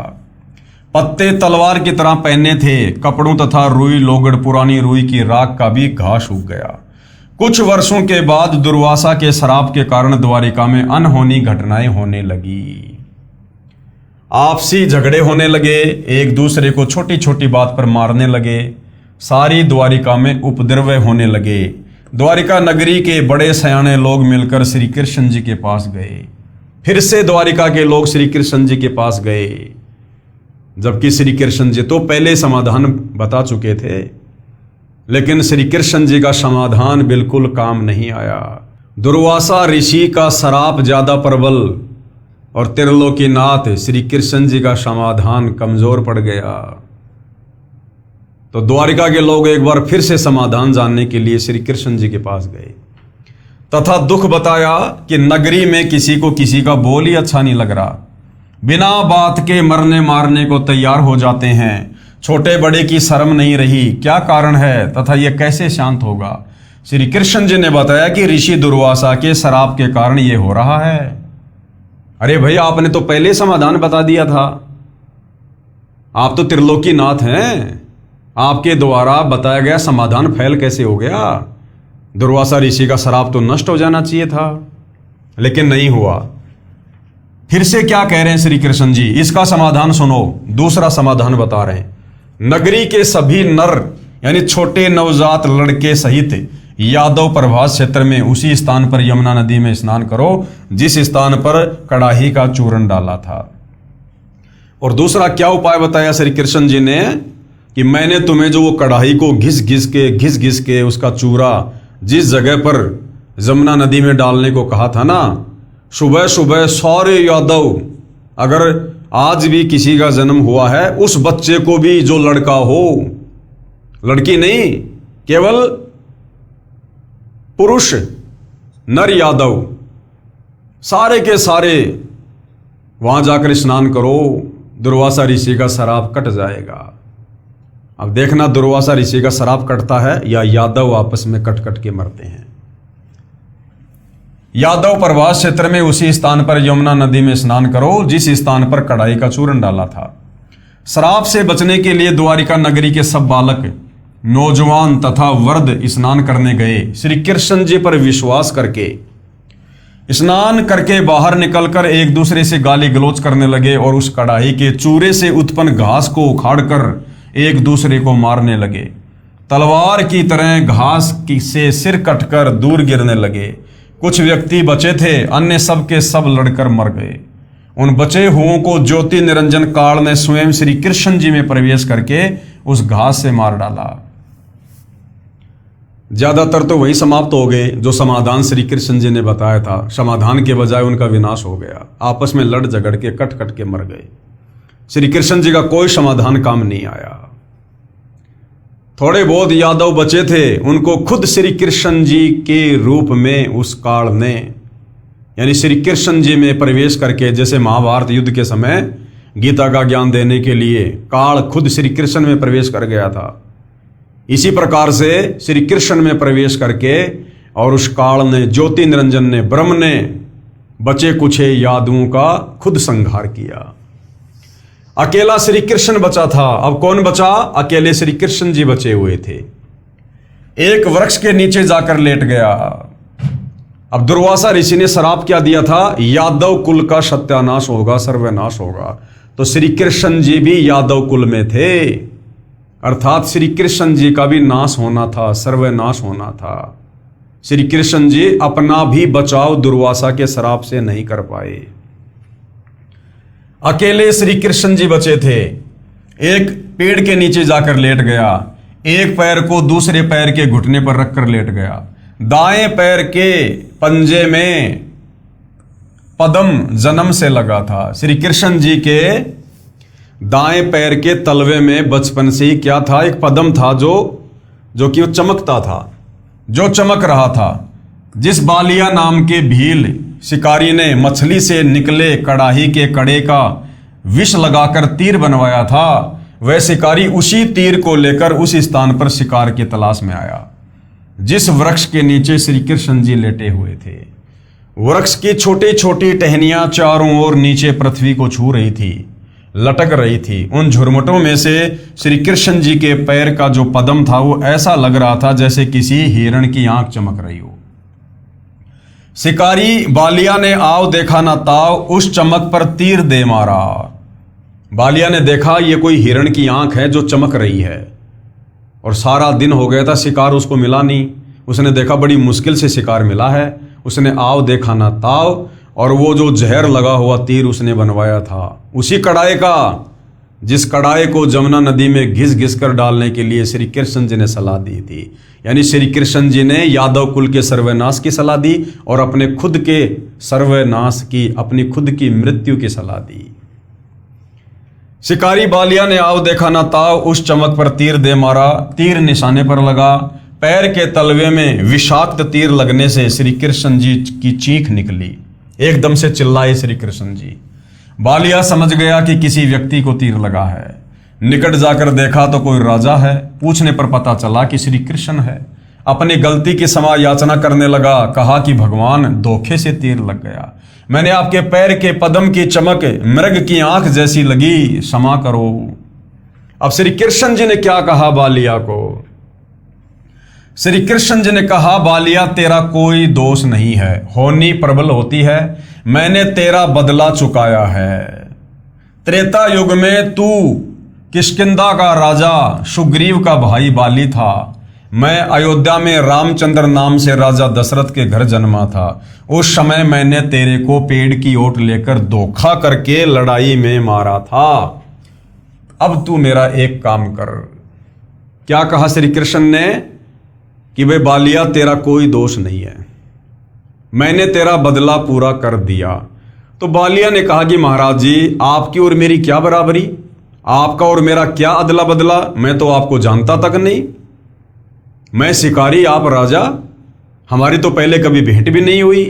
पत्ते तलवार की तरह पहने थे। कपड़ों तथा रुई लोगड़ पुरानी रुई की राख का भी घास उग गया। कुछ वर्षों के बाद दुर्वासा के श्राप के कारण द्वारिका में अनहोनी घटनाएं होने लगी। आपसी झगड़े होने लगे, एक दूसरे को छोटी छोटी बात पर मारने लगे। सारी द्वारिका में उपद्रव होने लगे। द्वारिका नगरी के बड़े सयाने लोग मिलकर श्री कृष्ण जी के पास गए। फिर से द्वारिका के लोग श्री कृष्ण जी के पास गए, जबकि श्री कृष्ण जी तो पहले समाधान बता चुके थे, लेकिन श्री कृष्ण जी का समाधान बिल्कुल काम नहीं आया। दुर्वासा ऋषि का श्राप ज्यादा प्रबल और त्रिलोकीनाथ श्री कृष्ण जी का समाधान कमजोर पड़ गया। तो द्वारिका के लोग एक बार फिर से समाधान जानने के लिए श्री कृष्ण जी के पास गए तथा दुख बताया कि नगरी में किसी को किसी का बोल ही अच्छा नहीं लग रहा। बिना बात के मरने मारने को तैयार हो जाते हैं। छोटे बड़े की शर्म नहीं रही। क्या कारण है तथा यह कैसे शांत होगा? श्री कृष्ण जी ने बताया कि ऋषि दुर्वासा के श्राप के कारण यह हो रहा है। अरे भाई, आपने तो पहले समाधान बता दिया था। आप तो त्रिलोकीनाथ हैं, आपके द्वारा बताया गया समाधान फैल कैसे हो गया? दुर्वासा ऋषि का श्राप तो नष्ट हो जाना चाहिए था, लेकिन नहीं हुआ। फिर से क्या कह रहे हैं श्री कृष्ण जी, इसका समाधान सुनो। दूसरा समाधान बता रहे हैं, नगरी के सभी नर यानी छोटे नवजात लड़के सहित यादव प्रभास क्षेत्र में उसी स्थान पर यमुना नदी में स्नान करो जिस स्थान पर कड़ाही का चूर्ण डाला था। और दूसरा क्या उपाय बताया श्री कृष्ण जी ने कि मैंने तुम्हें जो वो कड़ाही को घिस घिस के उसका चूरा जिस जगह पर यमुना नदी में डालने को कहा था ना, सुबह सुबह सारे यादव, अगर आज भी किसी का जन्म हुआ है, उस बच्चे को भी जो लड़का हो, लड़की नहीं, केवल पुरुष नर यादव, सारे के सारे वहां जाकर स्नान करो, दुर्वासा ऋषि का श्राप कट जाएगा। अब देखना दुर्वासा ऋषि का श्राप कटता है या यादव आपस में कट कट के मरते हैं। यादव प्रभास क्षेत्र में उसी स्थान पर यमुना नदी में स्नान करो जिस स्थान पर कड़ाई का चूर्ण डाला था। श्राप से बचने के लिए द्वारिका नगरी के सब बालक, नौजवान तथा वृद्ध स्नान करने गए। श्री कृष्ण जी पर विश्वास करके स्नान करके बाहर निकलकर एक दूसरे से गाली गलौज करने लगे और उस कड़ाही के चूरे से उत्पन्न घास को उखाड़कर एक दूसरे को मारने लगे। तलवार की तरह घास से सिर कटकर दूर गिरने लगे। कुछ व्यक्ति बचे थे, अन्य सब के सब लड़कर मर गए। उन बचे हुओं को ज्योति निरंजन काल ने स्वयं श्री कृष्ण जी में प्रवेश करके उस घास से मार डाला। ज्यादातर तो वही समाप्त हो गए जो समाधान श्री कृष्ण जी ने बताया था। समाधान के बजाय उनका विनाश हो गया। आपस में लड़ झगड़ के कट कट के मर गए। श्री कृष्ण जी का कोई समाधान काम नहीं आया। थोड़े बहुत यादव बचे थे, उनको खुद श्री कृष्ण जी के रूप में उस काल ने, यानी श्री कृष्ण जी में प्रवेश करके, जैसे महाभारत युद्ध के समय गीता का ज्ञान देने के लिए काल खुद श्री कृष्ण में प्रवेश कर गया था, इसी प्रकार से श्री कृष्ण में प्रवेश करके और उस काल ने, ज्योति निरंजन ने, ब्रह्म ने बचे कुछ यादवों का खुद संहार किया। अकेला श्री कृष्ण बचा था। अब कौन बचा? अकेले श्री कृष्ण जी बचे हुए थे। एक वृक्ष के नीचे जाकर लेट गया। अब दुर्वासा ऋषि ने श्राप क्या दिया था? यादव कुल का सत्यानाश होगा, सर्वनाश होगा। तो श्री कृष्ण जी भी यादव कुल में थे, अर्थात श्री कृष्ण जी का भी नाश होना था, सर्वनाश होना था। श्री कृष्ण जी अपना भी बचाव दुर्वासा के श्राप से नहीं कर पाए। अकेले श्री कृष्ण जी बचे थे। एक पेड़ के नीचे जाकर लेट गया, एक पैर को दूसरे पैर के घुटने पर रखकर लेट गया। दाएं पैर के पंजे में पद्म जन्म से लगा था। श्री कृष्ण जी के दाएं पैर के तलवे में बचपन से ही क्या था? एक पद्म था जो कि वो चमकता था, जो चमक रहा था। जिस बालिया नाम के भील शिकारी ने मछली से निकले कड़ाही के कड़े का विष लगाकर तीर बनवाया था, वह शिकारी उसी तीर को लेकर उस स्थान पर शिकार की तलाश में आया जिस वृक्ष के नीचे श्री कृष्ण जी लेटे हुए थे। वृक्ष की छोटी छोटी टहनियां चारों ओर नीचे पृथ्वी को छू रही थी, लटक रही थी। उन झुरमुटों में से श्री कृष्ण जी के पैर का जो पद्म था वो ऐसा लग रहा था जैसे किसी हिरण की आंख चमक रही हो। शिकारी बालिया ने आओ देखा ना ताव, उस चमक पर तीर दे मारा। बालिया ने देखा ये कोई हिरण की आंख है जो चमक रही है, और सारा दिन हो गया था, शिकार उसको मिला नहीं। उसने देखा बड़ी मुश्किल से शिकार मिला है। उसने आओ देखा ना ताव, और वो जो जहर लगा हुआ तीर उसने बनवाया था उसी कड़ाई का, जिस कड़ाई को जमुना नदी में घिस घिस कर डालने के लिए श्री कृष्ण जी ने सलाह दी थी। यानी श्री कृष्ण जी ने यादव कुल के सर्वनाश की सलाह दी और अपने खुद के सर्वनाश की, अपनी खुद की मृत्यु की सलाह दी। शिकारी बालिया ने आओ देखा ना ताव, उस चमक पर तीर दे मारा। तीर निशाने पर लगा। पैर के तलवे में विषाक्त तीर लगने से श्री कृष्ण जी की चीख निकली। एकदम से चिल्लाए श्री कृष्ण जी। बालिया समझ गया कि किसी व्यक्ति को तीर लगा है। निकट जाकर देखा तो कोई राजा है। पूछने पर पता चला कि श्री कृष्ण है। अपनी गलती की क्षमा याचना करने लगा। कहा कि भगवान, धोखे से तीर लग गया। मैंने आपके पैर के पद्म की चमक मृग की आंख जैसी लगी, क्षमा करो। अब श्री कृष्ण जी ने क्या कहा बालिया को? श्री कृष्ण जी ने कहा, बालिया तेरा कोई दोष नहीं है, होनी प्रबल होती है। मैंने तेरा बदला चुकाया है। त्रेता युग में तू किष्किंधा का राजा सुग्रीव का भाई बाली था। मैं अयोध्या में रामचंद्र नाम से राजा दशरथ के घर जन्मा था। उस समय मैंने तेरे को पेड़ की ओट लेकर धोखा करके लड़ाई में मारा था। अब तू मेरा एक काम कर। क्या कहा श्री कृष्ण ने? कि वे बालिया तेरा कोई दोष नहीं है, मैंने तेरा बदला पूरा कर दिया। तो बालिया ने कहा कि महाराज जी, आपकी और मेरी क्या बराबरी, आपका और मेरा क्या अदला बदला, मैं तो आपको जानता तक नहीं। मैं शिकारी, आप राजा, हमारी तो पहले कभी भेंट भी नहीं हुई।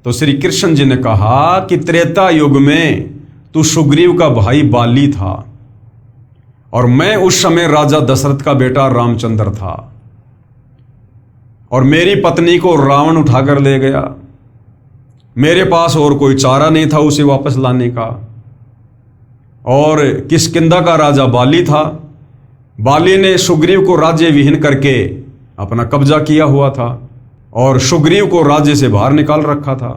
तो श्री कृष्ण जी ने कहा कि त्रेता युग में तू सुग्रीव का भाई बाली था और मैं उस समय राजा दशरथ का बेटा रामचंद्र था, और मेरी पत्नी को रावण उठाकर ले गया। मेरे पास और कोई चारा नहीं था उसे वापस लाने का। और किष्किंधा का राजा बाली था। बाली ने सुग्रीव को राज्य विहीन करके अपना कब्जा किया हुआ था और सुग्रीव को राज्य से बाहर निकाल रखा था।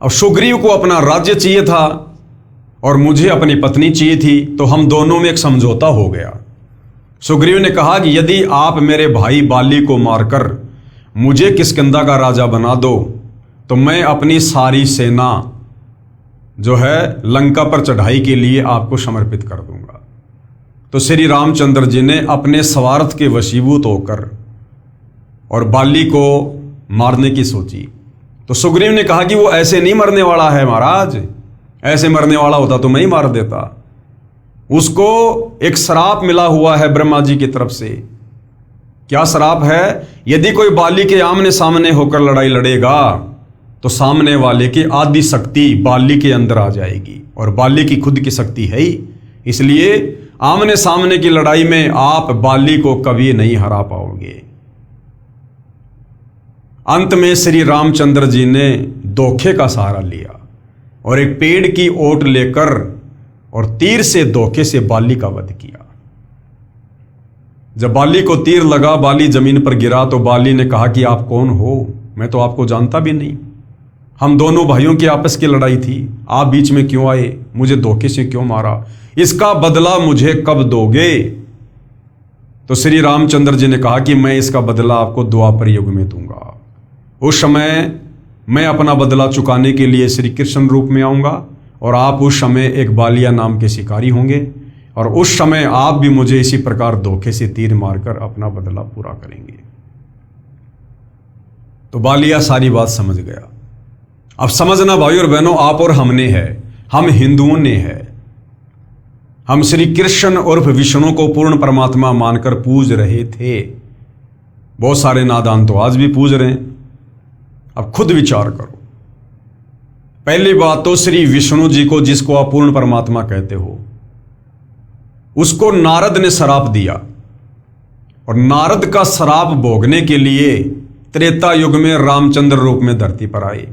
अब सुग्रीव को अपना राज्य चाहिए था और मुझे अपनी पत्नी चाहिए थी, तो हम दोनों में एक समझौता हो गया। सुग्रीव ने कहा कि यदि आप मेरे भाई बाली को मारकर मुझे किष्किंधा का राजा बना दो तो मैं अपनी सारी सेना जो है लंका पर चढ़ाई के लिए आपको समर्पित कर दूंगा। तो श्री रामचंद्र जी ने अपने स्वार्थ के वशीभूत होकर और बाली को मारने की सोची। तो सुग्रीव ने कहा कि वो ऐसे नहीं मरने वाला है महाराज, ऐसे मरने वाला होता तो मैं ही मार देता। उसको एक श्राप मिला हुआ है ब्रह्मा जी की तरफ से। क्या श्राप है? यदि कोई बाली के आमने सामने होकर लड़ाई लड़ेगा तो सामने वाले की आदि शक्ति बाली के अंदर आ जाएगी, और बाली की खुद की शक्ति है ही। इसलिए आमने सामने की लड़ाई में आप बाली को कभी नहीं हरा पाओगे। अंत में श्री रामचंद्र जी ने धोखे का सहारा लिया और एक पेड़ की ओट लेकर और तीर से धोखे से बाली का वध किया। जब बाली को तीर लगा, बाली जमीन पर गिरा, तो बाली ने कहा कि आप कौन हो? मैं तो आपको जानता भी नहीं। हम दोनों भाइयों की आपस की लड़ाई थी, आप बीच में क्यों आए? मुझे धोखे से क्यों मारा? इसका बदला मुझे कब दोगे? तो श्री रामचंद्र जी ने कहा कि मैं इसका बदला आपको द्वापर युग में दूंगा। उस समय मैं अपना बदला चुकाने के लिए श्री कृष्ण रूप में आऊंगा और आप उस समय एक बालिया नाम के शिकारी होंगे, और उस समय आप भी मुझे इसी प्रकार धोखे से तीर मारकर अपना बदला पूरा करेंगे। तो बालिया सारी बात समझ गया। अब समझना भाई और बहनों, आप और हमने है, हम हिंदुओं ने है। हम श्री कृष्ण उर्फ विष्णु को पूर्ण परमात्मा मानकर पूज रहे थे। बहुत सारे नादान तो आज भी पूज रहे हैं। अब खुद विचार करो। पहली बात तो श्री विष्णु जी को, जिसको आप पूर्ण परमात्मा कहते हो, उसको नारद ने श्राप दिया, और नारद का श्राप भोगने के लिए त्रेता युग में रामचंद्र रूप में धरती पर आए।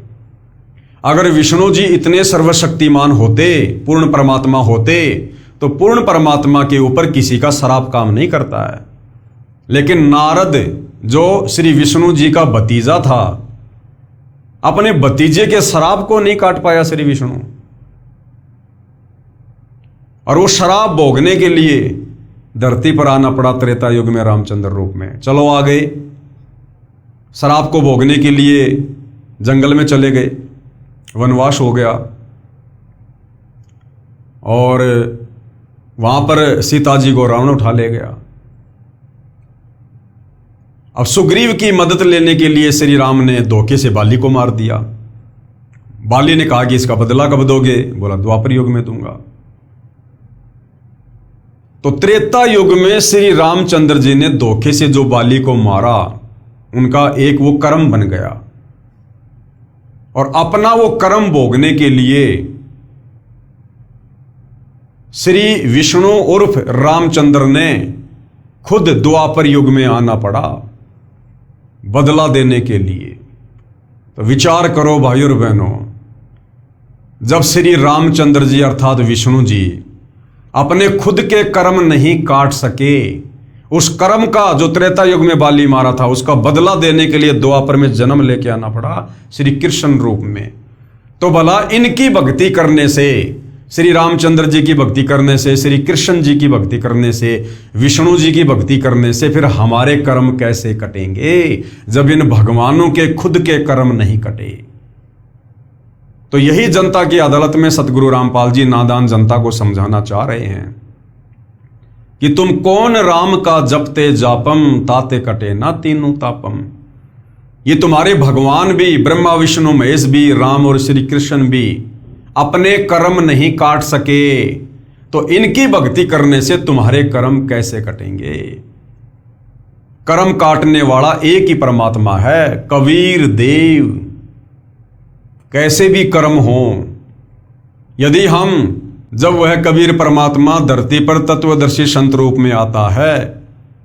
अगर विष्णु जी इतने सर्वशक्तिमान होते, पूर्ण परमात्मा होते, तो पूर्ण परमात्मा के ऊपर किसी का श्राप काम नहीं करता है। लेकिन नारद जो श्री विष्णु जी का भतीजा था, अपने भतीजे के श्राप को नहीं काट पाया श्री विष्णु, और वो श्राप भोगने के लिए धरती पर आना पड़ा त्रेता युग में रामचंद्र रूप में। चलो आ गए, श्राप को भोगने के लिए जंगल में चले गए, वनवास हो गया, और वहां पर सीता जी को रावण उठा ले गया। अब सुग्रीव की मदद लेने के लिए श्री राम ने धोखे से बाली को मार दिया। बाली ने कहा कि इसका बदला कब दोगे? बोला द्वापर युग में दूंगा। तो त्रेता युग में श्री रामचंद्र जी ने धोखे से जो बाली को मारा, उनका एक वो कर्म बन गया, और अपना वो कर्म भोगने के लिए श्री विष्णु उर्फ रामचंद्र ने खुद द्वापर युग में आना पड़ा बदला देने के लिए। तो विचार करो भाई और बहनों, जब श्री रामचंद्र जी अर्थात विष्णु जी अपने खुद के कर्म नहीं काट सके, उस कर्म का जो त्रेता युग में बाली मारा था उसका बदला देने के लिए द्वापर में जन्म लेके आना पड़ा श्री कृष्ण रूप में। तो भला इनकी भक्ति करने से, श्री रामचंद्र जी की भक्ति करने से, श्री कृष्ण जी की भक्ति करने से, विष्णु जी की भक्ति करने से फिर हमारे कर्म कैसे कटेंगे, जब इन भगवानों के खुद के कर्म नहीं कटे? तो यही जनता की अदालत में सतगुरु रामपाल जी नादान जनता को समझाना चाह रहे हैं कि तुम कौन राम का जपते जापम, ताते कटे ना तीनों तापम। ये तुम्हारे भगवान भी, ब्रह्मा विष्णु महेश भी, राम और श्री कृष्ण भी अपने कर्म नहीं काट सके, तो इनकी भक्ति करने से तुम्हारे कर्म कैसे कटेंगे? कर्म काटने वाला एक ही परमात्मा है, कबीर देव। कैसे भी कर्म हो, यदि हम जब वह कबीर परमात्मा धरती पर तत्वदर्शी संत रूप में आता है,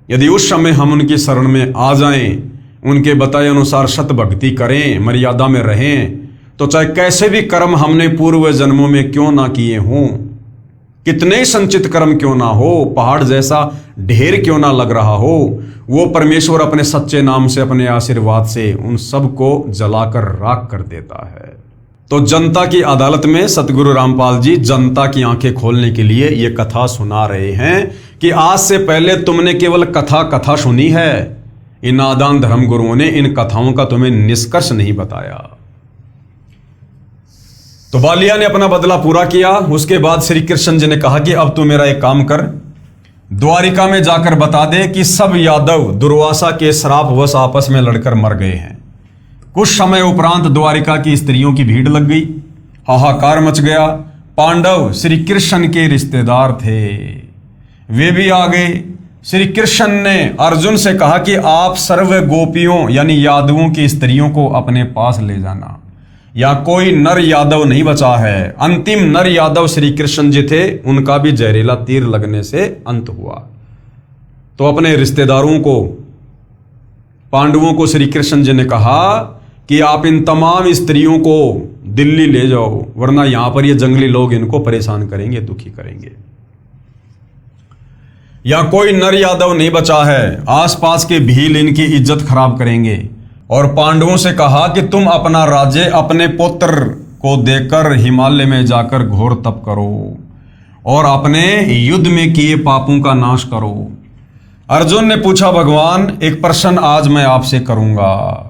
यदि उस समय हम उनकी शरण में आ जाएं, उनके बताए अनुसार सत भक्ति करें, मर्यादा में रहें, तो चाहे कैसे भी कर्म हमने पूर्व जन्मों में क्यों ना किए हों, कितने संचित कर्म क्यों ना हो, पहाड़ जैसा ढेर क्यों ना लग रहा हो, वो परमेश्वर अपने सच्चे नाम से, अपने आशीर्वाद से उन सबको जलाकर राख कर देता है। तो जनता की अदालत में सतगुरु रामपाल जी जनता की आंखें खोलने के लिए ये कथा सुना रहे हैं कि आज से पहले तुमने केवल कथा सुनी है, इन नादान धर्म गुरुओं ने इन कथाओं का तुम्हें निष्कर्ष नहीं बताया। तो बालिया ने अपना बदला पूरा किया। उसके बाद श्री कृष्ण जी ने कहा कि अब तू मेरा एक काम कर, द्वारिका में जाकर बता दे कि सब यादव दुर्वासा के श्रापवश आपस में लड़कर मर गए हैं। कुछ समय उपरांत द्वारिका की स्त्रियों की भीड़ लग गई, हाहाकार मच गया। पांडव श्री कृष्ण के रिश्तेदार थे, वे भी आ गए। श्री कृष्ण ने अर्जुन से कहा कि आप सर्व गोपियों यानी यादवों की स्त्रियों को अपने पास ले जाना, या कोई नर यादव नहीं बचा है। अंतिम नर यादव श्री कृष्ण जी थे, उनका भी जहरीला तीर लगने से अंत हुआ। तो अपने रिश्तेदारों को, पांडवों को श्री कृष्ण जी ने कहा कि आप इन तमाम स्त्रियों को दिल्ली ले जाओ, वरना यहां पर ये जंगली लोग इनको परेशान करेंगे, दुखी करेंगे। या कोई नर यादव नहीं बचा है, आसपास के भील इनकी इज्जत खराब करेंगे। और पांडवों से कहा कि तुम अपना राज्य अपने पुत्र को देकर हिमालय में जाकर घोर तप करो और अपने युद्ध में किए पापों का नाश करो। अर्जुन ने पूछा, भगवान एक प्रश्न आज मैं आपसे करूंगा,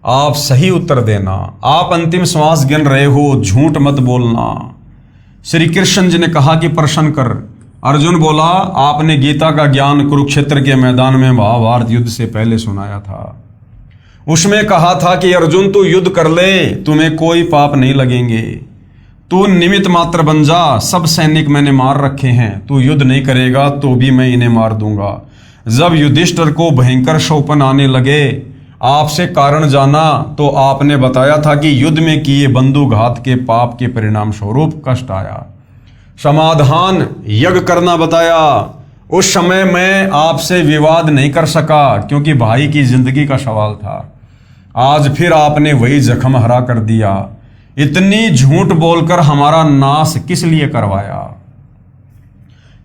आप सही उत्तर देना। आप अंतिम श्वास गिन रहे हो, झूठ मत बोलना। श्री कृष्ण जी ने कहा कि प्रश्न कर। अर्जुन बोला, आपने गीता का ज्ञान कुरुक्षेत्र के मैदान में महाभारत युद्ध से पहले सुनाया था। उसमें कहा था कि अर्जुन तू युद्ध कर ले, तुम्हें कोई पाप नहीं लगेंगे, तू निमित्त मात्र बन जा, सब सैनिक मैंने मार रखे हैं, तू युद्ध नहीं करेगा तो भी मैं इन्हें मार दूंगा। जब युधिष्ठिर को भयंकर शोपन आने लगे, आपसे कारण जाना तो आपने बताया था कि युद्ध में किए बंधुघात के पाप के परिणाम स्वरूप कष्ट आया। समाधान यज्ञ करना बताया। उस समय मैं आपसे विवाद नहीं कर सका क्योंकि भाई की जिंदगी का सवाल था। आज फिर आपने वही जख्म हरा कर दिया। इतनी झूठ बोलकर हमारा नाश किस लिए करवाया?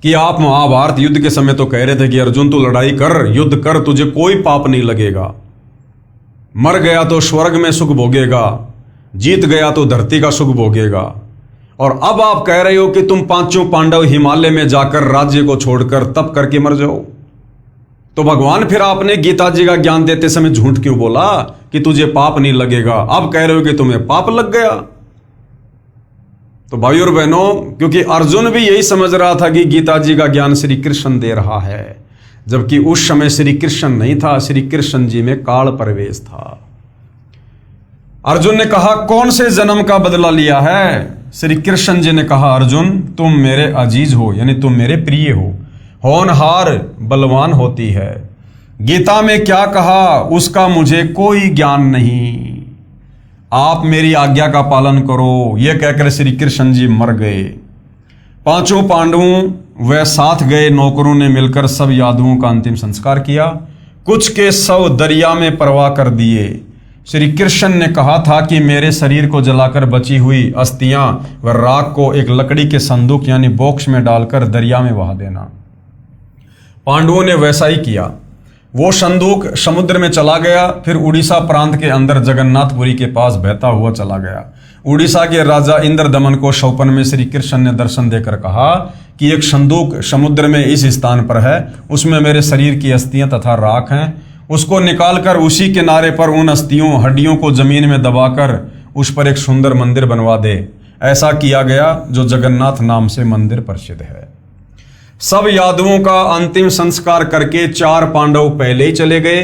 कि आप महाभारत युद्ध के समय तो कह रहे थे कि अर्जुन तू लड़ाई कर, युद्ध कर, तुझे कोई पाप नहीं लगेगा, मर गया तो स्वर्ग में सुख भोगेगा, जीत गया तो धरती का सुख भोगेगा। और अब आप कह रहे हो कि तुम पांचों पांडव हिमालय में जाकर राज्य को छोड़कर तप करके मर जाओ। तो भगवान फिर आपने गीता जी का ज्ञान देते समय झूठ क्यों बोला कि तुझे पाप नहीं लगेगा? अब कह रहे हो कि तुम्हें पाप लग गया। तो भाई और बहनों, क्योंकि अर्जुन भी यही समझ रहा था कि गीता जी का ज्ञान श्री कृष्ण दे रहा है, जबकि उस समय श्री कृष्ण नहीं था, श्री कृष्ण जी में काल प्रवेश था। अर्जुन ने कहा, कौन से जन्म का बदला लिया है? श्री कृष्ण जी ने कहा, अर्जुन तुम मेरे अजीज हो, यानी तुम मेरे प्रिय हो, होनहार बलवान होती है। गीता में क्या कहा उसका मुझे कोई ज्ञान नहीं, आप मेरी आज्ञा का पालन करो। यह कहकर श्री कृष्ण जी मर गए। पांचों पांडवों व साथ गए नौकरों ने मिलकर सब यादवों का अंतिम संस्कार किया। कुछ के शव दरिया में प्रवाह कर दिए। श्री कृष्ण ने कहा था कि मेरे शरीर को जलाकर बची हुई अस्थियां व राख को एक लकड़ी के संदूक यानी बॉक्स में डालकर दरिया में बहा देना। पांडवों ने वैसा ही किया। वो संदूक समुद्र में चला गया, फिर उड़ीसा प्रांत के अंदर जगन्नाथपुरी के पास बहता हुआ चला गया। उड़ीसा के राजा इंद्रदमन को स्वप्न में श्री कृष्ण ने दर्शन देकर कहा कि एक संदूक समुद्र में इस स्थान पर है, उसमें मेरे शरीर की अस्थियां तथा राख हैं, उसको निकालकर उसी किनारे पर उन अस्थियों हड्डियों को जमीन में दबाकर उस पर एक सुंदर मंदिर बनवा दे। ऐसा किया गया, जो जगन्नाथ नाम से मंदिर प्रसिद्ध है। सब यादवों का अंतिम संस्कार करके 4 पांडव पहले ही चले गए।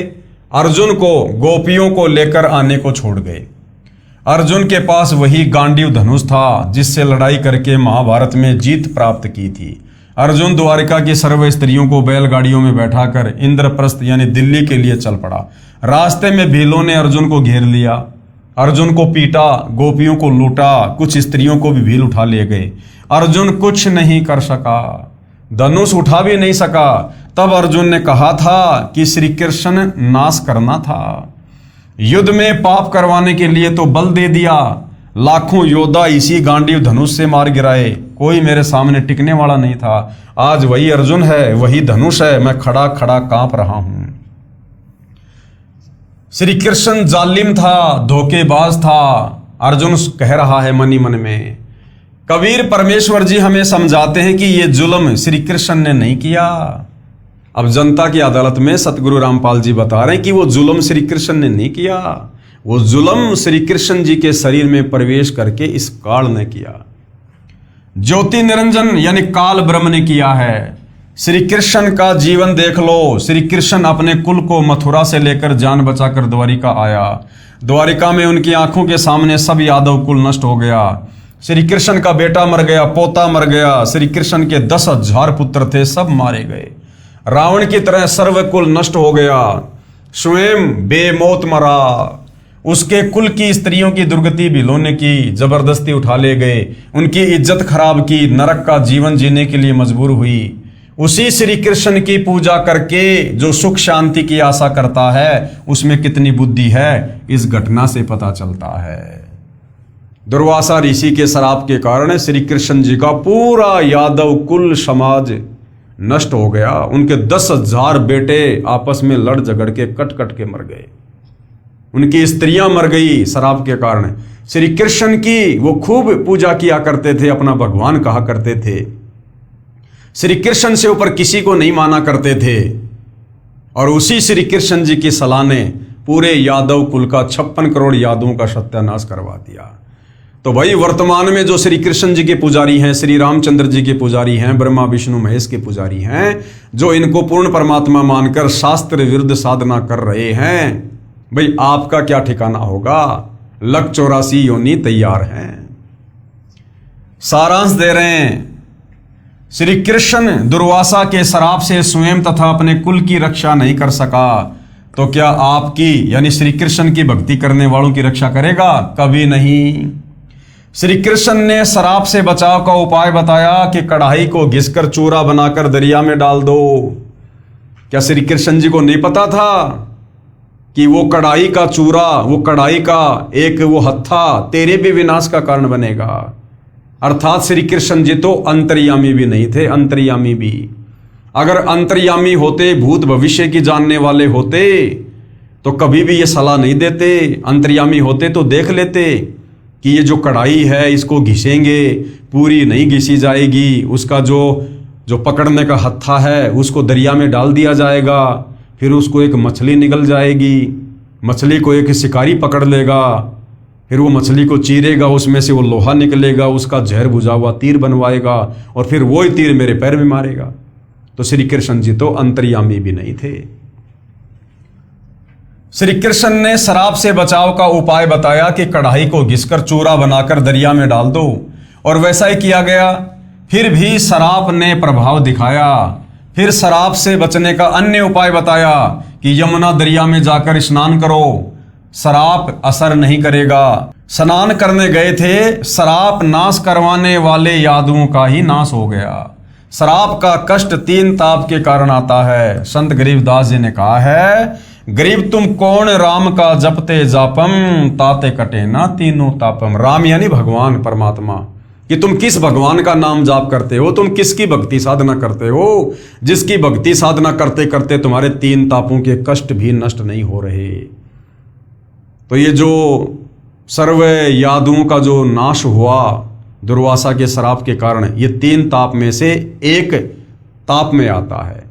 अर्जुन को गोपियों को लेकर आने को छोड़ गए। अर्जुन के पास वही गांडीव धनुष था जिससे लड़ाई करके महाभारत में जीत प्राप्त की थी। अर्जुन द्वारिका की सर्व स्त्रियों को बैलगाड़ियों में बैठाकर इंद्रप्रस्थ यानी दिल्ली के लिए चल पड़ा। रास्ते में भीलों ने अर्जुन को घेर लिया। अर्जुन को पीटा, गोपियों को लूटा, कुछ स्त्रियों को भी भील उठा ले गए। अर्जुन कुछ नहीं कर सका, धनुष उठा भी नहीं सका। तब अर्जुन ने कहा था कि श्री कृष्ण नाश करना था, युद्ध में पाप करवाने के लिए तो बल दे दिया, लाखों योद्धा इसी गांडीव धनुष से मार गिराए, कोई मेरे सामने टिकने वाला नहीं था। आज वही अर्जुन है, वही धनुष है, मैं खड़ा खड़ा कांप रहा हूं। श्री कृष्ण जालिम था, धोखेबाज था, अर्जुन कह रहा है मनी मन में। कबीर परमेश्वर जी हमें समझाते हैं कि ये जुल्म श्री कृष्ण ने नहीं किया। अब जनता की अदालत में सतगुरु रामपाल जी बता रहे हैं कि वो जुल्म श्री कृष्ण ने नहीं किया, वो जुल्म श्री कृष्ण जी के शरीर में प्रवेश करके इस काल ने किया, ज्योति निरंजन यानी काल ब्रह्म ने किया है। श्री कृष्ण का जीवन देख लो। श्री कृष्ण अपने कुल को मथुरा से लेकर जान बचाकर द्वारिका आया। द्वारिका में उनकी आंखों के सामने सब यादव कुल नष्ट हो गया। श्री कृष्ण का बेटा मर गया, पोता मर गया। श्री कृष्ण के 10,000 पुत्र थे, सब मारे गए। रावण की तरह सर्वकुल नष्ट हो गया, स्वयं बेमौत मरा। उसके कुल की स्त्रियों की दुर्गति भिलोने की, जबरदस्ती उठा ले गए, उनकी इज्जत खराब की, नरक का जीवन जीने के लिए मजबूर हुई। उसी श्री कृष्ण की पूजा करके जो सुख शांति की आशा करता है उसमें कितनी बुद्धि है, इस घटना से पता चलता है। दुर्वासा ऋषि के श्राप के कारण श्री कृष्ण जी का पूरा यादव कुल समाज नष्ट हो गया। उनके 10,000 बेटे आपस में लड़ झगड़ के कट कट के मर गए। उनकी स्त्रियां मर गई श्राप के कारण। श्री कृष्ण की वो खूब पूजा किया करते थे, अपना भगवान कहा करते थे। श्री कृष्ण से ऊपर किसी को नहीं माना करते थे। और उसी श्री कृष्ण जी की सलाह ने पूरे यादव कुल का 56 करोड़ यादवों का सत्यानाश करवा दिया। तो भाई वर्तमान में जो श्री कृष्ण जी के पुजारी हैं, श्री रामचंद्र जी के पुजारी हैं, ब्रह्मा विष्णु महेश के पुजारी हैं, जो इनको पूर्ण परमात्मा मानकर शास्त्र विरुद्ध साधना कर रहे हैं, भाई आपका क्या ठिकाना होगा? लक 84 योनि तैयार हैं। सारांश दे रहे हैं, श्री कृष्ण दुर्वासा के श्राप से स्वयं तथा अपने कुल की रक्षा नहीं कर सका, तो क्या आपकी यानी श्री कृष्ण की भक्ति करने वालों की रक्षा करेगा? कभी नहीं। श्री कृष्ण ने श्राप से बचाव का उपाय बताया कि कढ़ाई को घिसकर चूरा बनाकर दरिया में डाल दो। क्या श्री कृष्ण जी को नहीं पता था कि वो कढ़ाई का चूरा, वो कढ़ाई का एक वो हत्था तेरे भी विनाश का कारण बनेगा? अर्थात श्री कृष्ण जी तो अंतर्यामी भी नहीं थे, अंतर्यामी भी। अगर अंतर्यामी होते, भूत भविष्य की जानने वाले होते, तो कभी भी ये सलाह नहीं देते। अंतर्यामी होते तो देख लेते कि ये जो कढ़ाई है इसको घिसेंगे, पूरी नहीं घिसी जाएगी, उसका जो पकड़ने का हत्था है उसको दरिया में डाल दिया जाएगा, फिर उसको एक मछली निकल जाएगी, मछली को एक शिकारी पकड़ लेगा, फिर वो मछली को चीरेगा, उसमें से वो लोहा निकलेगा, उसका जहर बुझा हुआ तीर बनवाएगा और फिर वही तीर मेरे पैर में मारेगा। तो श्री कृष्ण जी तो अंतर्यामी भी नहीं थे। श्री कृष्ण ने श्राप से बचाव का उपाय बताया कि कढ़ाई को घिसकर चूरा बनाकर दरिया में डाल दो, और वैसा ही किया गया। फिर भी श्राप ने प्रभाव दिखाया। फिर श्राप से बचने का अन्य उपाय बताया कि यमुना दरिया में जाकर स्नान करो, श्राप असर नहीं करेगा। स्नान करने गए थे, श्राप नाश करवाने वाले यादवों का ही नाश हो गया। श्राप का कष्ट 3 ताप के कारण आता है। संत गरीबदास जी ने कहा है, गरीब तुम कौन राम का जपते जापम, ताते कटे ना तीनों तापम। राम यानी भगवान परमात्मा, कि तुम किस भगवान का नाम जाप करते हो, तुम किसकी भक्ति साधना करते हो, जिसकी भक्ति साधना करते करते तुम्हारे 3 तापों के कष्ट भी नष्ट नहीं हो रहे। तो ये जो सर्व यादवों का जो नाश हुआ दुर्वासा के श्राप के कारण, ये 3 ताप में से एक ताप में आता है।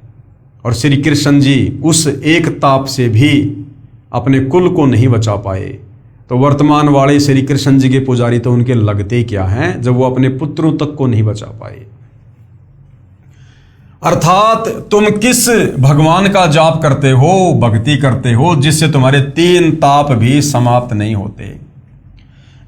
और श्री कृष्ण जी उस एक ताप से भी अपने कुल को नहीं बचा पाए। तो वर्तमान वाले श्री कृष्ण जी के पुजारी तो उनके लगते क्या हैं जब वो अपने पुत्रों तक को नहीं बचा पाए। अर्थात तुम किस भगवान का जाप करते हो, भक्ति करते हो, जिससे तुम्हारे 3 ताप भी समाप्त नहीं होते।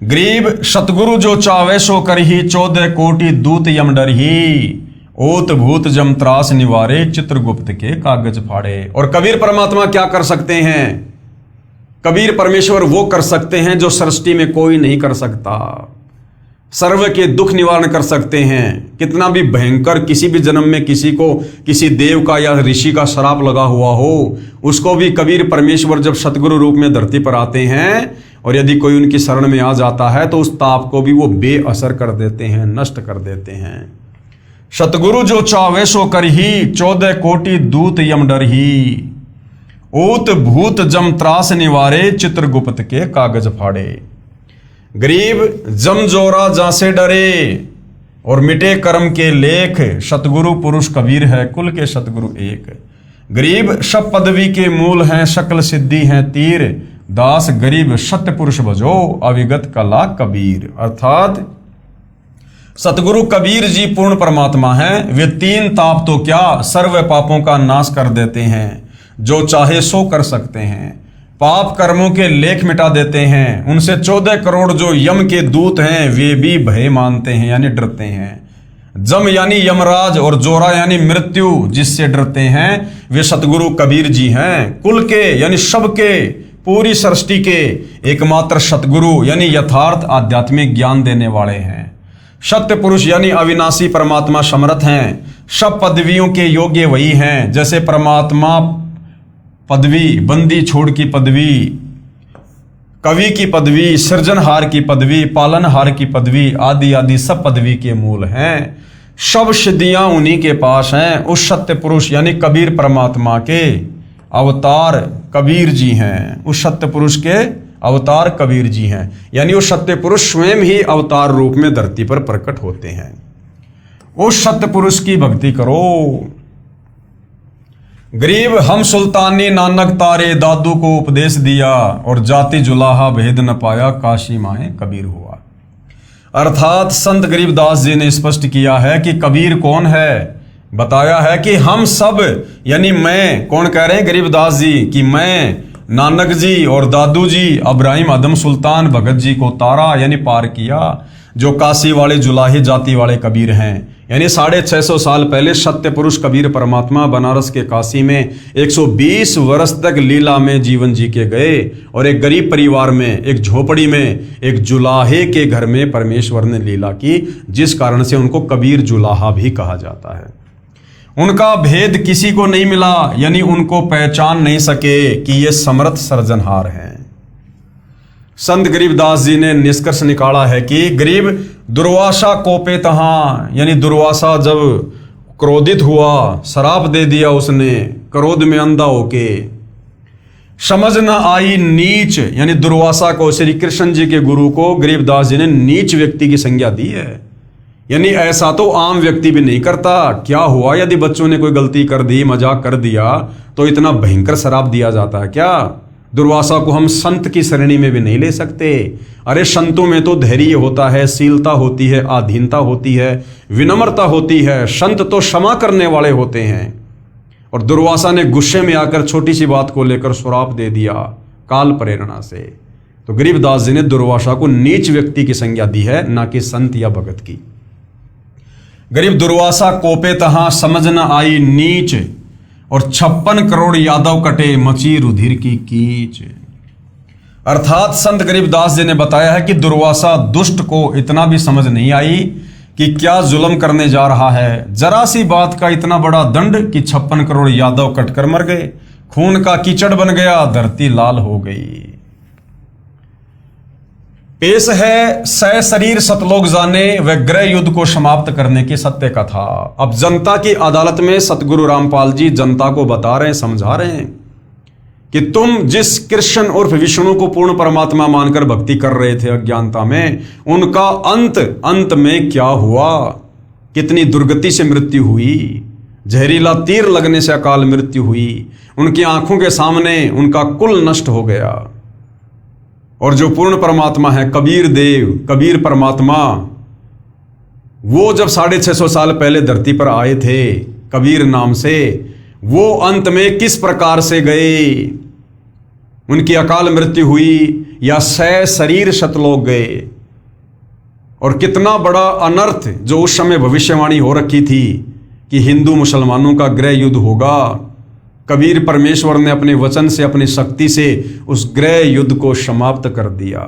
गरीब सतगुरु जो चावे सो करही, 14 कोटि दूत यम डरही, ओत भूत जम त्रास निवारे, चित्रगुप्त के कागज फाड़े। और कबीर परमात्मा क्या कर सकते हैं? कबीर परमेश्वर वो कर सकते हैं जो सृष्टि में कोई नहीं कर सकता। सर्व के दुख निवारण कर सकते हैं। कितना भी भयंकर किसी भी जन्म में किसी को किसी देव का या ऋषि का श्राप लगा हुआ हो, उसको भी कबीर परमेश्वर जब सतगुरु रूप में धरती पर आते हैं और यदि कोई उनकी शरण में आ जाता है तो उस ताप को भी वो बेअसर कर देते हैं, नष्ट कर देते हैं। सतगुरु जो चावे सो करही, 14 कोटि दूत यम डरही। ऊत भूत जम त्रास निवारे, चित्रगुप्त के कागज फाड़े। गरीब जम जोरा जासे डरे और मिटे कर्म के लेख, सतगुरु पुरुष कबीर है कुल के सतगुरु एक। गरीब सब पदवी के मूल हैं, शकल सिद्धि हैं तीर। दास गरीब सत्य पुरुष भजो, अविगत कला कबीर। अर्थात सतगुरु कबीर जी पूर्ण परमात्मा हैं। वे 3 ताप तो क्या सर्व पापों का नाश कर देते हैं, जो चाहे सो कर सकते हैं। पाप कर्मों के लेख मिटा देते हैं। उनसे 14 करोड़ जो यम के दूत हैं वे भी भय मानते हैं यानी डरते हैं। जम यानी यमराज और जोरा यानी मृत्यु जिससे डरते हैं वे सतगुरु कबीर जी हैं। कुल के यानी सबके, पूरी सृष्टि के एकमात्र सतगुरु यानी यथार्थ आध्यात्मिक ज्ञान देने वाले हैं। सत्य पुरुष यानी अविनाशी परमात्मा समर्थ हैं। सब पदवियों के योग्य वही हैं। जैसे परमात्मा पदवी, बंदी छोड़ की पदवी, कवि की पदवी, सृजनहार की पदवी, पालनहार की पदवी आदि आदि सब पदवी के मूल हैं। सब सिद्धियां उन्हीं के पास हैं। उस सत्य पुरुष यानी कबीर परमात्मा के अवतार कबीर जी हैं। उस सत्य पुरुष के अवतार कबीर जी हैं, यानी उस सत्य पुरुष स्वयं ही अवतार रूप में धरती पर प्रकट होते हैं। उस सत्य पुरुष की भक्ति करो। गरीब हम सुल्तानी नानक तारे, दादू को उपदेश दिया और जाति जुलाहा भेद न पाया, काशी माए कबीर हुआ। अर्थात संत गरीबदास जी ने स्पष्ट किया है कि कबीर कौन है। बताया है कि हम सब यानी मैं, कौन कह रहे हैं गरीबदास जी, कि मैं, नानक जी और दादू जी इब्राहिम आदम सुल्तान भगत जी को तारा यानी पार किया, जो काशी वाले जुलाही जाति वाले कबीर हैं। यानी 650 साल पहले सत्य पुरुष कबीर परमात्मा बनारस के काशी में 120 वर्ष तक लीला में जीवन जी के गए और एक गरीब परिवार में, एक झोपड़ी में, एक जुलाहे के घर में परमेश्वर ने लीला की, जिस कारण से उनको कबीर जुलाहा भी कहा जाता है। उनका भेद किसी को नहीं मिला, यानी उनको पहचान नहीं सके कि ये समर्थ सृजनहार हैं। संत गरीबदास जी ने निष्कर्ष निकाला है कि गरीब दुर्वासा कोपे तहां, यानी दुर्वासा जब क्रोधित हुआ, शराप दे दिया उसने क्रोध में अंधा होके। समझ न आई नीच, यानी दुर्वासा को, श्री कृष्ण जी के गुरु को गरीबदास जी ने नीच व्यक्ति की संज्ञा दी है। यानी ऐसा तो आम व्यक्ति भी नहीं करता। क्या हुआ यदि बच्चों ने कोई गलती कर दी, मजाक कर दिया, तो इतना भयंकर शराप दिया जाता है क्या? दुर्वासा को हम संत की श्रेणी में भी नहीं ले सकते। अरे संतों में तो धैर्य होता है, शीलता होती है, आधीनता होती है, विनम्रता होती है। संत तो क्षमा करने वाले होते हैं। और दुर्वासा ने गुस्से में आकर छोटी सी बात को लेकर श्राप दे दिया काल प्रेरणा से। तो गरीबदास जी ने दुर्वासा को नीच व्यक्ति की संज्ञा दी है, ना कि संत या भगत की। गरीब दुर्वासा कोपे तहां, समझ न आई नीच, और 56 करोड़ यादव कटे, मची रुधिर की कीच। अर्थात संत गरीबदास जी ने बताया है कि दुर्वासा दुष्ट को इतना भी समझ नहीं आई कि क्या जुल्म करने जा रहा है। जरा सी बात का इतना बड़ा दंड कि 56 करोड़ यादव कटकर मर गए, खून का कीचड़ बन गया, धरती लाल हो गई। पेश है सह शरीर सतलोक जाने व ग्रह युद्ध को समाप्त करने की सत्य कथा। अब जनता की अदालत में सतगुरु रामपाल जी जनता को बता रहे हैं, समझा रहे हैं कि तुम जिस कृष्ण उर्फ विष्णु को पूर्ण परमात्मा मानकर भक्ति कर रहे थे अज्ञानता में, उनका अंत में क्या हुआ, कितनी दुर्गति से मृत्यु हुई। जहरीला तीर लगने से अकाल मृत्यु हुई। उनकी आंखों के सामने उनका कुल नष्ट हो गया। और जो पूर्ण परमात्मा है कबीर देव, कबीर परमात्मा, वो जब 650 साल पहले धरती पर आए थे कबीर नाम से, वो अंत में किस प्रकार से गए, उनकी अकाल मृत्यु हुई या सह शरीर सतलोक गए। और कितना बड़ा अनर्थ जो उस समय भविष्यवाणी हो रखी थी कि हिंदू मुसलमानों का गृह युद्ध होगा, कबीर परमेश्वर ने अपने वचन से, अपनी शक्ति से उस गृह युद्ध को समाप्त कर दिया।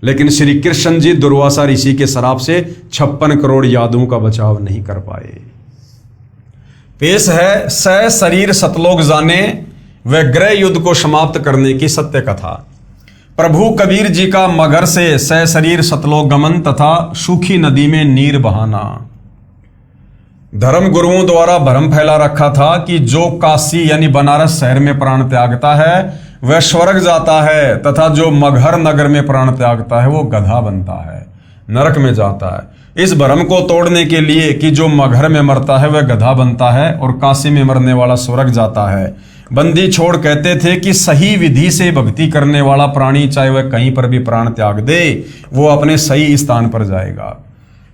लेकिन श्री कृष्ण जी दुर्वासा ऋषि के श्राप से 56 करोड़ यादवों का बचाव नहीं कर पाए। पेश है सह शरीर सतलोक जाने व गृह युद्ध को समाप्त करने की सत्य कथा। प्रभु कबीर जी का मगर से सह शरीर सतलोक गमन तथा सूखी नदी में नीर बहाना। धर्म गुरुओं द्वारा भ्रम फैला रखा था कि जो काशी यानी बनारस शहर में प्राण त्यागता है वह स्वर्ग जाता है, तथा जो मगहर नगर में प्राण त्यागता है वो गधा बनता है, नरक में जाता है। इस भ्रम को तोड़ने के लिए कि जो मगहर में मरता है वह गधा बनता है और काशी में मरने वाला स्वर्ग जाता है, बंदी छोड़ कहते थे कि सही विधि से भक्ति करने वाला प्राणी चाहे वह कहीं पर भी प्राण त्याग दे वो अपने सही स्थान पर जाएगा।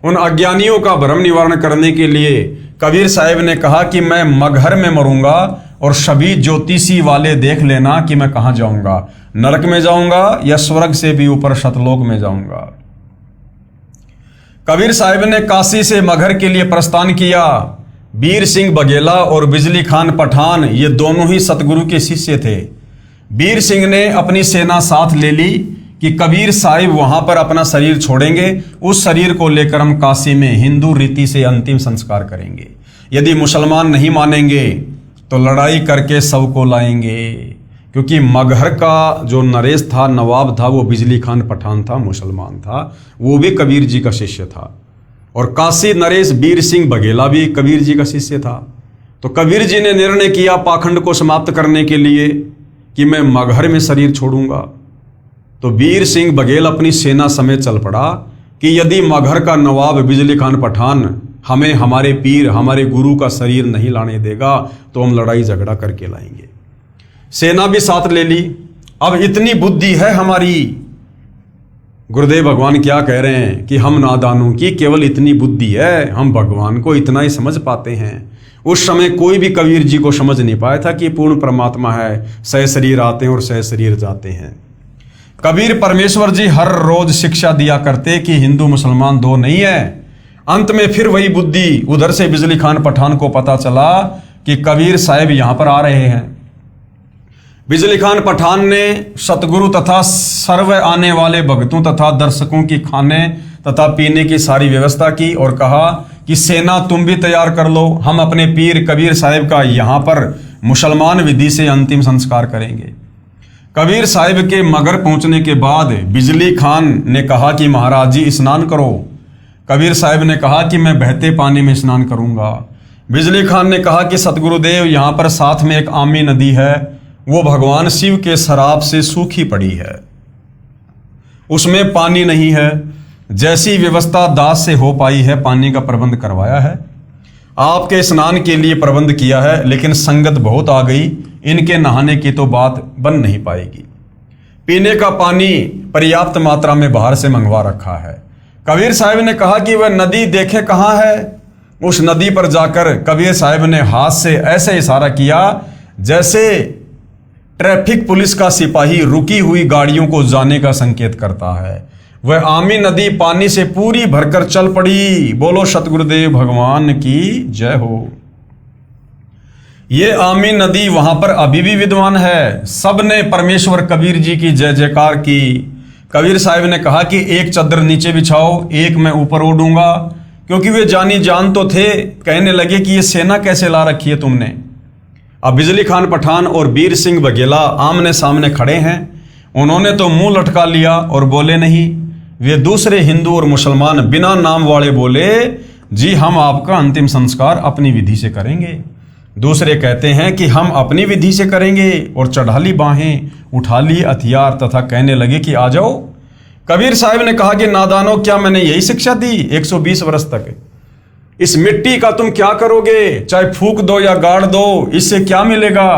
उन अज्ञानियों का भ्रम निवारण करने के लिए कबीर साहिब ने कहा कि मैं मगहर में मरूंगा और सभी ज्योतिषी वाले देख लेना कि मैं कहां जाऊंगा, नरक में जाऊंगा या स्वर्ग से भी ऊपर सतलोक में जाऊंगा। कबीर साहिब ने काशी से मगहर के लिए प्रस्थान किया। वीर सिंह बघेला और बिजली खान पठान ये दोनों ही सतगुरु के शिष्य थे। वीर सिंह ने अपनी सेना साथ ले ली कि कबीर साहिब वहां पर अपना शरीर छोड़ेंगे, उस शरीर को लेकर हम काशी में हिंदू रीति से अंतिम संस्कार करेंगे। यदि मुसलमान नहीं मानेंगे तो लड़ाई करके सबको लाएंगे, क्योंकि मगहर का जो नरेश था, नवाब था, वो बिजली खान पठान था, मुसलमान था, वो भी कबीर जी का शिष्य था। और काशी नरेश वीर सिंह बघेला भी कबीर जी का शिष्य था। तो कबीर जी ने निर्णय किया पाखंड को समाप्त करने के लिए कि मैं मगहर में शरीर छोड़ूंगा। तो वीर सिंह बघेल अपनी सेना समेत चल पड़ा कि यदि मगहर का नवाब बिजली खान पठान हमें हमारे पीर, हमारे गुरु का शरीर नहीं लाने देगा तो हम लड़ाई झगड़ा करके लाएंगे। सेना भी साथ ले ली। अब इतनी बुद्धि है हमारी, गुरुदेव भगवान क्या कह रहे हैं कि हम नादानों की केवल इतनी बुद्धि है, हम भगवान को इतना ही समझ पाते हैं। उस समय कोई भी कबीर जी को समझ नहीं पाया था कि पूर्ण परमात्मा है, सह शरीर आते हैं और सह शरीर जाते हैं। कबीर परमेश्वर जी हर रोज शिक्षा दिया करते कि हिंदू मुसलमान दो नहीं है। अंत में फिर वही बुद्धि, उधर से बिजली खान पठान को पता चला कि कबीर साहिब यहां पर आ रहे हैं। बिजली खान पठान ने सतगुरु तथा सर्व आने वाले भक्तों तथा दर्शकों की खाने तथा पीने की सारी व्यवस्था की और कहा कि सेना तुम भी तैयार कर लो, हम अपने पीर कबीर साहिब का यहाँ पर मुसलमान विधि से अंतिम संस्कार करेंगे। कबीर साहिब के मगर पहुंचने के बाद बिजली खान ने कहा कि महाराज जी स्नान करो। कबीर साहिब ने कहा कि मैं बहते पानी में स्नान करूंगा। बिजली खान ने कहा कि सतगुरुदेव यहाँ पर साथ में एक आमी नदी है, वो भगवान शिव के शराब से सूखी पड़ी है, उसमें पानी नहीं है। जैसी व्यवस्था दास से हो पाई है पानी का प्रबंध करवाया है, आपके स्नान के लिए प्रबंध किया है, लेकिन संगत बहुत आ गई, इनके नहाने की तो बात बन नहीं पाएगी। पीने का पानी पर्याप्त मात्रा में बाहर से मंगवा रखा है। कबीर साहिब ने कहा कि वह नदी देखे कहाँ है। उस नदी पर जाकर कबीर साहिब ने हाथ से ऐसे इशारा किया जैसे ट्रैफिक पुलिस का सिपाही रुकी हुई गाड़ियों को जाने का संकेत करता है। वह आमी नदी पानी से पूरी भरकर चल पड़ी। बोलो सतगुरुदेव भगवान की जय हो। ये आमी नदी वहां पर अभी भी विद्वान है। सबने परमेश्वर कबीर जी की जय जयकार की। कबीर साहिब ने कहा कि एक चादर नीचे बिछाओ, एक मैं ऊपर ओढ़ूंगा, क्योंकि वे जानी जान तो थे। कहने लगे कि ये सेना कैसे ला रखी है तुमने। अब बिजली खान पठान और वीर सिंह बघेला आमने सामने खड़े हैं। उन्होंने तो मुंह लटका लिया और बोले नहीं। वे दूसरे हिंदू और मुसलमान बिना नाम वाले बोले, जी हम आपका अंतिम संस्कार अपनी विधि से करेंगे। दूसरे कहते हैं कि हम अपनी विधि से करेंगे, और चढ़ा ली बाहें, उठा ली हथियार तथा कहने लगे कि आ जाओ। कबीर साहिब ने कहा कि नादानो, क्या मैंने यही शिक्षा दी 120 वर्ष तक? इस मिट्टी का तुम क्या करोगे? चाहे फूक दो या गाड़ दो, इससे क्या मिलेगा?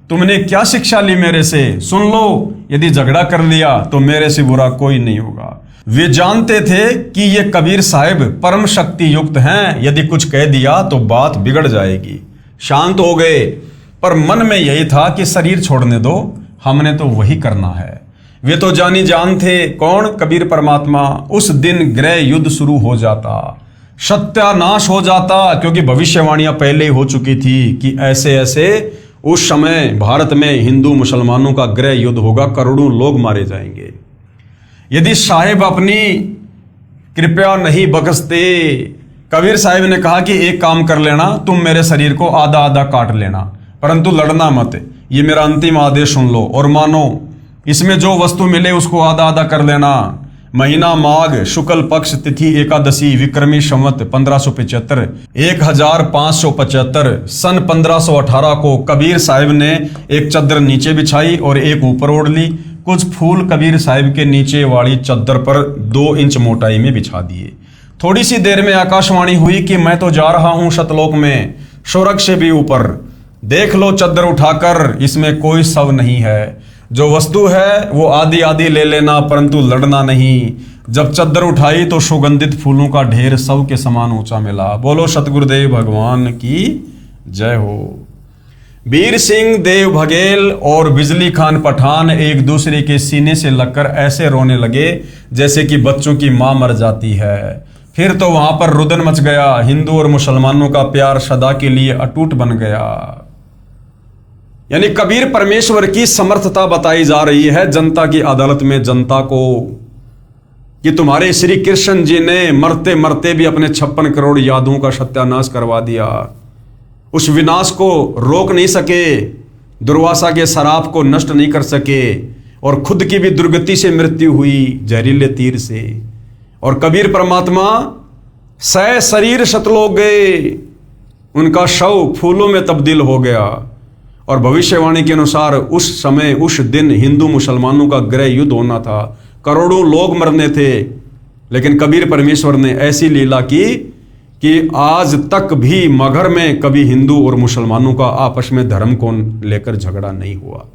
तुमने क्या शिक्षा ली मेरे से? सुन लो, यदि झगड़ा कर लिया तो मेरे से बुरा कोई नहीं होगा। वे जानते थे कि ये कबीर साहिब परम शक्ति युक्त हैं, यदि कुछ कह दिया तो बात बिगड़ जाएगी। शांत हो गए, पर मन में यही था कि शरीर छोड़ने दो, हमने तो वही करना है। वे तो जानी जान थे। कौन? कबीर परमात्मा। उस दिन गृह युद्ध शुरू हो जाता। सत्यानाश हो जाता, क्योंकि भविष्यवाणियां पहले ही हो चुकी थी कि ऐसे ऐसे उस समय भारत में हिंदू मुसलमानों का गृह युद्ध होगा, करोड़ों लोग मारे जाएंगे। यदि साहिब अपनी कृपया नहीं बख्शते, कबीर साहिब ने कहा कि एक काम कर लेना, तुम मेरे शरीर को आधा आधा काट लेना, परंतु लड़ना मत, ये मेरा अंतिम आदेश सुन लो और मानो, इसमें जो वस्तु मिले उसको आधा आधा कर लेना। महीना माघ शुक्ल पक्ष तिथि एकादशी विक्रमी संवत 1575 1575 सन 1518 को कबीर साहिब ने एक चद्दर नीचे बिछाई और एक ऊपर ओढ़ ली। कुछ फूल कबीर साहिब के नीचे वाली चद्दर पर 2 इंच मोटाई में बिछा दिए। थोड़ी सी देर में आकाशवाणी हुई कि मैं तो जा रहा हूं शतलोक में, स्वर्ग से भी ऊपर, देख लो चद्दर उठाकर, इसमें कोई शव नहीं है। जो वस्तु है वो आधी आधी ले लेना, परंतु लड़ना नहीं। जब चद्दर उठाई तो सुगंधित फूलों का ढेर शव के समान ऊंचा मिला। बोलो सतगुरुदेव भगवान की जय हो। वीर सिंह देव बघेल और बिजली खान पठान एक दूसरे के सीने से लगकर ऐसे रोने लगे जैसे कि बच्चों की मां मर जाती है। फिर तो वहां पर रुदन मच गया। हिंदू और मुसलमानों का प्यार सदा के लिए अटूट बन गया। यानी कबीर परमेश्वर की समर्थता बताई जा रही है जनता की अदालत में जनता को, कि तुम्हारे श्री कृष्ण जी ने मरते मरते भी अपने 56 करोड़ यादों का सत्यानाश करवा दिया। उस विनाश को रोक नहीं सके, दुर्वासा के शराप को नष्ट नहीं कर सके, और खुद की भी दुर्गति से मृत्यु हुई जहरीले तीर से। और कबीर परमात्मा शरीर शतलोक गए, उनका शव फूलों में तब्दील हो गया। और भविष्यवाणी के अनुसार उस समय उस दिन हिंदू मुसलमानों का गृह युद्ध होना था, करोड़ों लोग मरने थे। लेकिन कबीर परमेश्वर ने ऐसी लीला की कि आज तक भी मगहर में कभी हिंदू और मुसलमानों का आपस में धर्म को लेकर झगड़ा नहीं हुआ।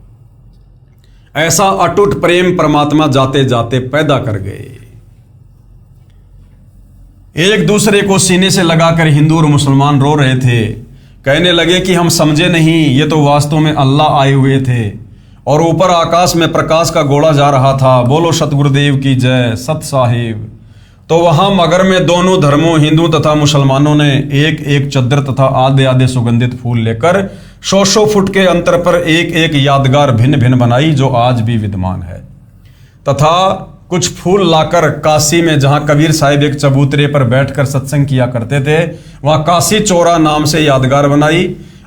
ऐसा अटूट प्रेम परमात्मा जाते जाते पैदा कर गए। एक दूसरे को सीने से लगाकर हिंदू और मुसलमान रो रहे थे, कहने लगे कि हम समझे नहीं, ये तो वास्तव में अल्लाह आए हुए थे। और ऊपर आकाश में प्रकाश का गोला जा रहा था। बोलो सतगुरुदेव की जय, सत साहिब। तो वहां मगर में दोनों धर्मों हिंदू तथा मुसलमानों ने एक एक चद्दर तथा आधे आधे सुगंधित फूल लेकर 100 फुट के अंतर पर एक एक यादगार भिन्न भिन्न बनाई, जो आज भी विद्यमान है। तथा कुछ फूल लाकर काशी में, जहां कबीर साहिब एक चबूतरे पर बैठकर सत्संग किया करते थे, वहां काशी चौरा नाम से यादगार बनाई।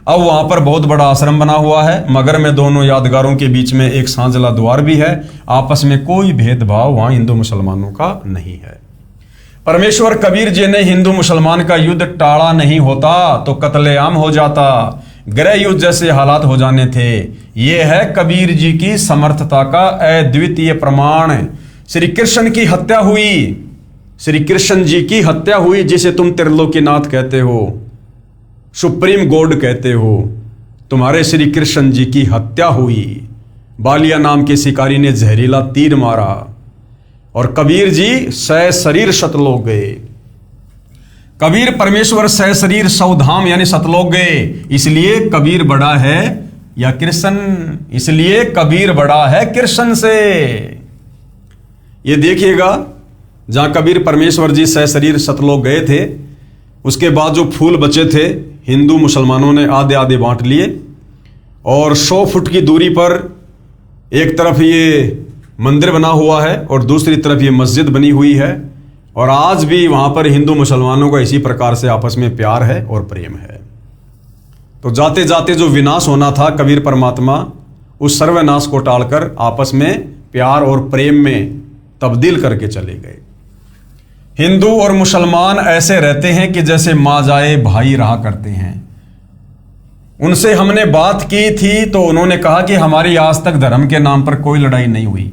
अब वहां पर बहुत बड़ा आश्रम बना हुआ है। मगर में दोनों यादगारों के बीच में एक सांझला द्वार भी है। आपस में कोई भेदभाव वहां हिंदू मुसलमानों का नहीं है। परमेश्वर कबीर जी ने हिंदू मुसलमान का युद्ध टाड़ा नहीं होता तो कत्लेआम हो जाता, गृह युद्ध जैसे हालात हो जाने थे। ये है कबीर जी की समर्थता का अद्वितीय प्रमाण। श्री कृष्ण की हत्या हुई, श्री कृष्ण जी की हत्या हुई, जिसे तुम त्रिलोकीनाथ कहते हो, सुप्रीम गॉड कहते हो। तुम्हारे श्री कृष्ण जी की हत्या हुई। बालिया नाम के शिकारी ने जहरीला तीर मारा और कबीर जी शरीर शतलोक गए। कबीर परमेश्वर शरीर सौधाम यानी शतलोक गए। इसलिए कबीर बड़ा है या कृष्ण, इसलिए कबीर बड़ा है कृष्ण से। ये देखिएगा, जहां कबीर परमेश्वर जी शरीर शतलोक गए थे, उसके बाद जो फूल बचे थे हिंदू मुसलमानों ने आधे आधे बांट लिए। और 100 फुट की दूरी पर एक तरफ ये मंदिर बना हुआ है और दूसरी तरफ ये मस्जिद बनी हुई है। और आज भी वहां पर हिंदू मुसलमानों का इसी प्रकार से आपस में प्यार है और प्रेम है। तो जाते जाते जो विनाश होना था, कबीर परमात्मा उस सर्वनाश को टालकर आपस में प्यार और प्रेम में तब्दील करके चले गए। हिंदू और मुसलमान ऐसे रहते हैं कि जैसे माँ जाए भाई रहा करते हैं। उनसे हमने बात की थी तो उन्होंने कहा कि हमारी आज तक धर्म के नाम पर कोई लड़ाई नहीं हुई।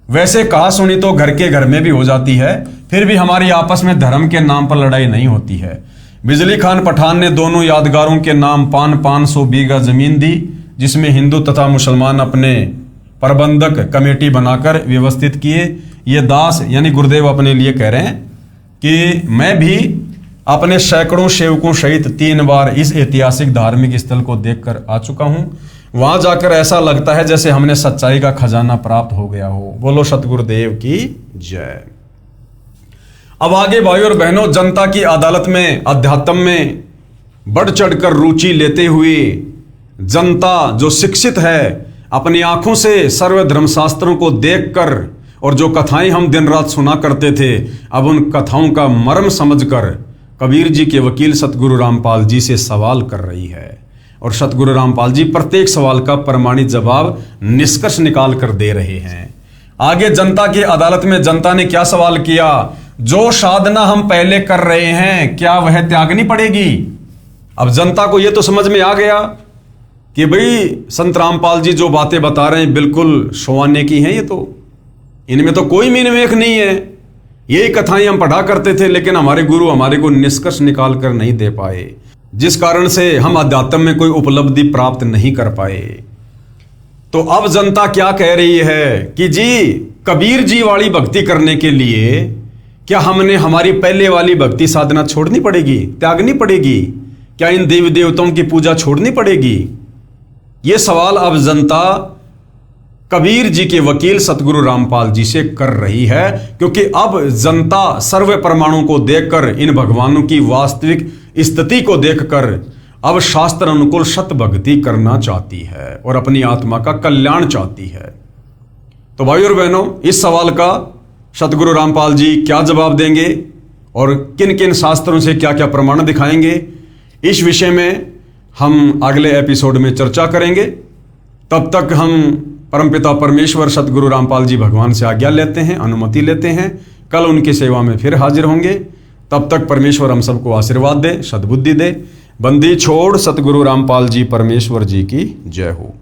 वैसे कहा सुनी तो घर के घर में भी हो जाती है, फिर भी हमारी आपस में धर्म के नाम पर लड़ाई नहीं होती है। बिजली खान पठान ने दोनों यादगारों के नाम 500 बीघा जमीन दी, जिसमें हिंदू तथा मुसलमान अपने प्रबंधक कमेटी बनाकर व्यवस्थित किए। ये दास यानी गुरुदेव अपने लिए कह रहे हैं कि मैं भी अपने सैकड़ों सेवकों सहित 3 बार इस ऐतिहासिक धार्मिक स्थल को देखकर आ चुका हूं। वहां जाकर ऐसा लगता है जैसे हमने सच्चाई का खजाना प्राप्त हो गया हो। बोलो सतगुरुदेव की जय। अब आगे भाइयों और बहनों, जनता की अदालत में अध्यात्म में बढ़ चढ़कर रुचि लेते हुए जनता जो शिक्षित है, अपनी आंखों से सर्व धर्मशास्त्रों को देखकर और जो कथाएं हम दिन रात सुना करते थे, अब उन कथाओं का मर्म समझकर कबीर जी के वकील सतगुरु रामपाल जी से सवाल कर रही है। और सतगुरु रामपाल जी प्रत्येक सवाल का प्रमाणित जवाब निष्कर्ष निकाल कर दे रहे हैं। आगे जनता की अदालत में जनता ने क्या सवाल किया? जो साधना हम पहले कर रहे हैं, क्या वह त्यागनी पड़ेगी? अब जनता को यह तो समझ में आ गया कि भाई संत रामपाल जी जो बातें बता रहे हैं बिल्कुल सोआने की हैं, ये तो इनमें तो कोई मीनमेख नहीं है। यही कथाएं हम पढ़ा करते थे, लेकिन हमारे गुरु हमारे को निष्कर्ष निकाल कर नहीं दे पाए, जिस कारण से हम अध्यात्म में कोई उपलब्धि प्राप्त नहीं कर पाए। तो अब जनता क्या कह रही है कि जी कबीर जी वाली भक्ति करने के लिए क्या हमने हमारी पहले वाली भक्ति साधना छोड़नी पड़ेगी, त्यागनी पड़ेगी? क्या इन देवी देवताओं की पूजा छोड़नी पड़ेगी? यह सवाल अब जनता कबीर जी के वकील सतगुरु रामपाल जी से कर रही है, क्योंकि अब जनता सर्व प्रमाणों को देखकर, इन भगवानों की वास्तविक स्थिति को देखकर अब शास्त्र अनुकूल सत भक्ति करना चाहती है और अपनी आत्मा का कल्याण चाहती है। तो भाइयों और बहनों, इस सवाल का सतगुरु रामपाल जी क्या जवाब देंगे और किन किन शास्त्रों से क्या क्या प्रमाण दिखाएंगे, इस विषय में हम अगले एपिसोड में चर्चा करेंगे। तब तक हम परमपिता परमेश्वर सतगुरु रामपाल जी भगवान से आज्ञा लेते हैं, अनुमति लेते हैं। कल उनकी सेवा में फिर हाजिर होंगे। तब तक परमेश्वर हम सबको आशीर्वाद दे, सद्बुद्धि दे। बंदी छोड़ सतगुरु रामपाल जी परमेश्वर जी की जय हो।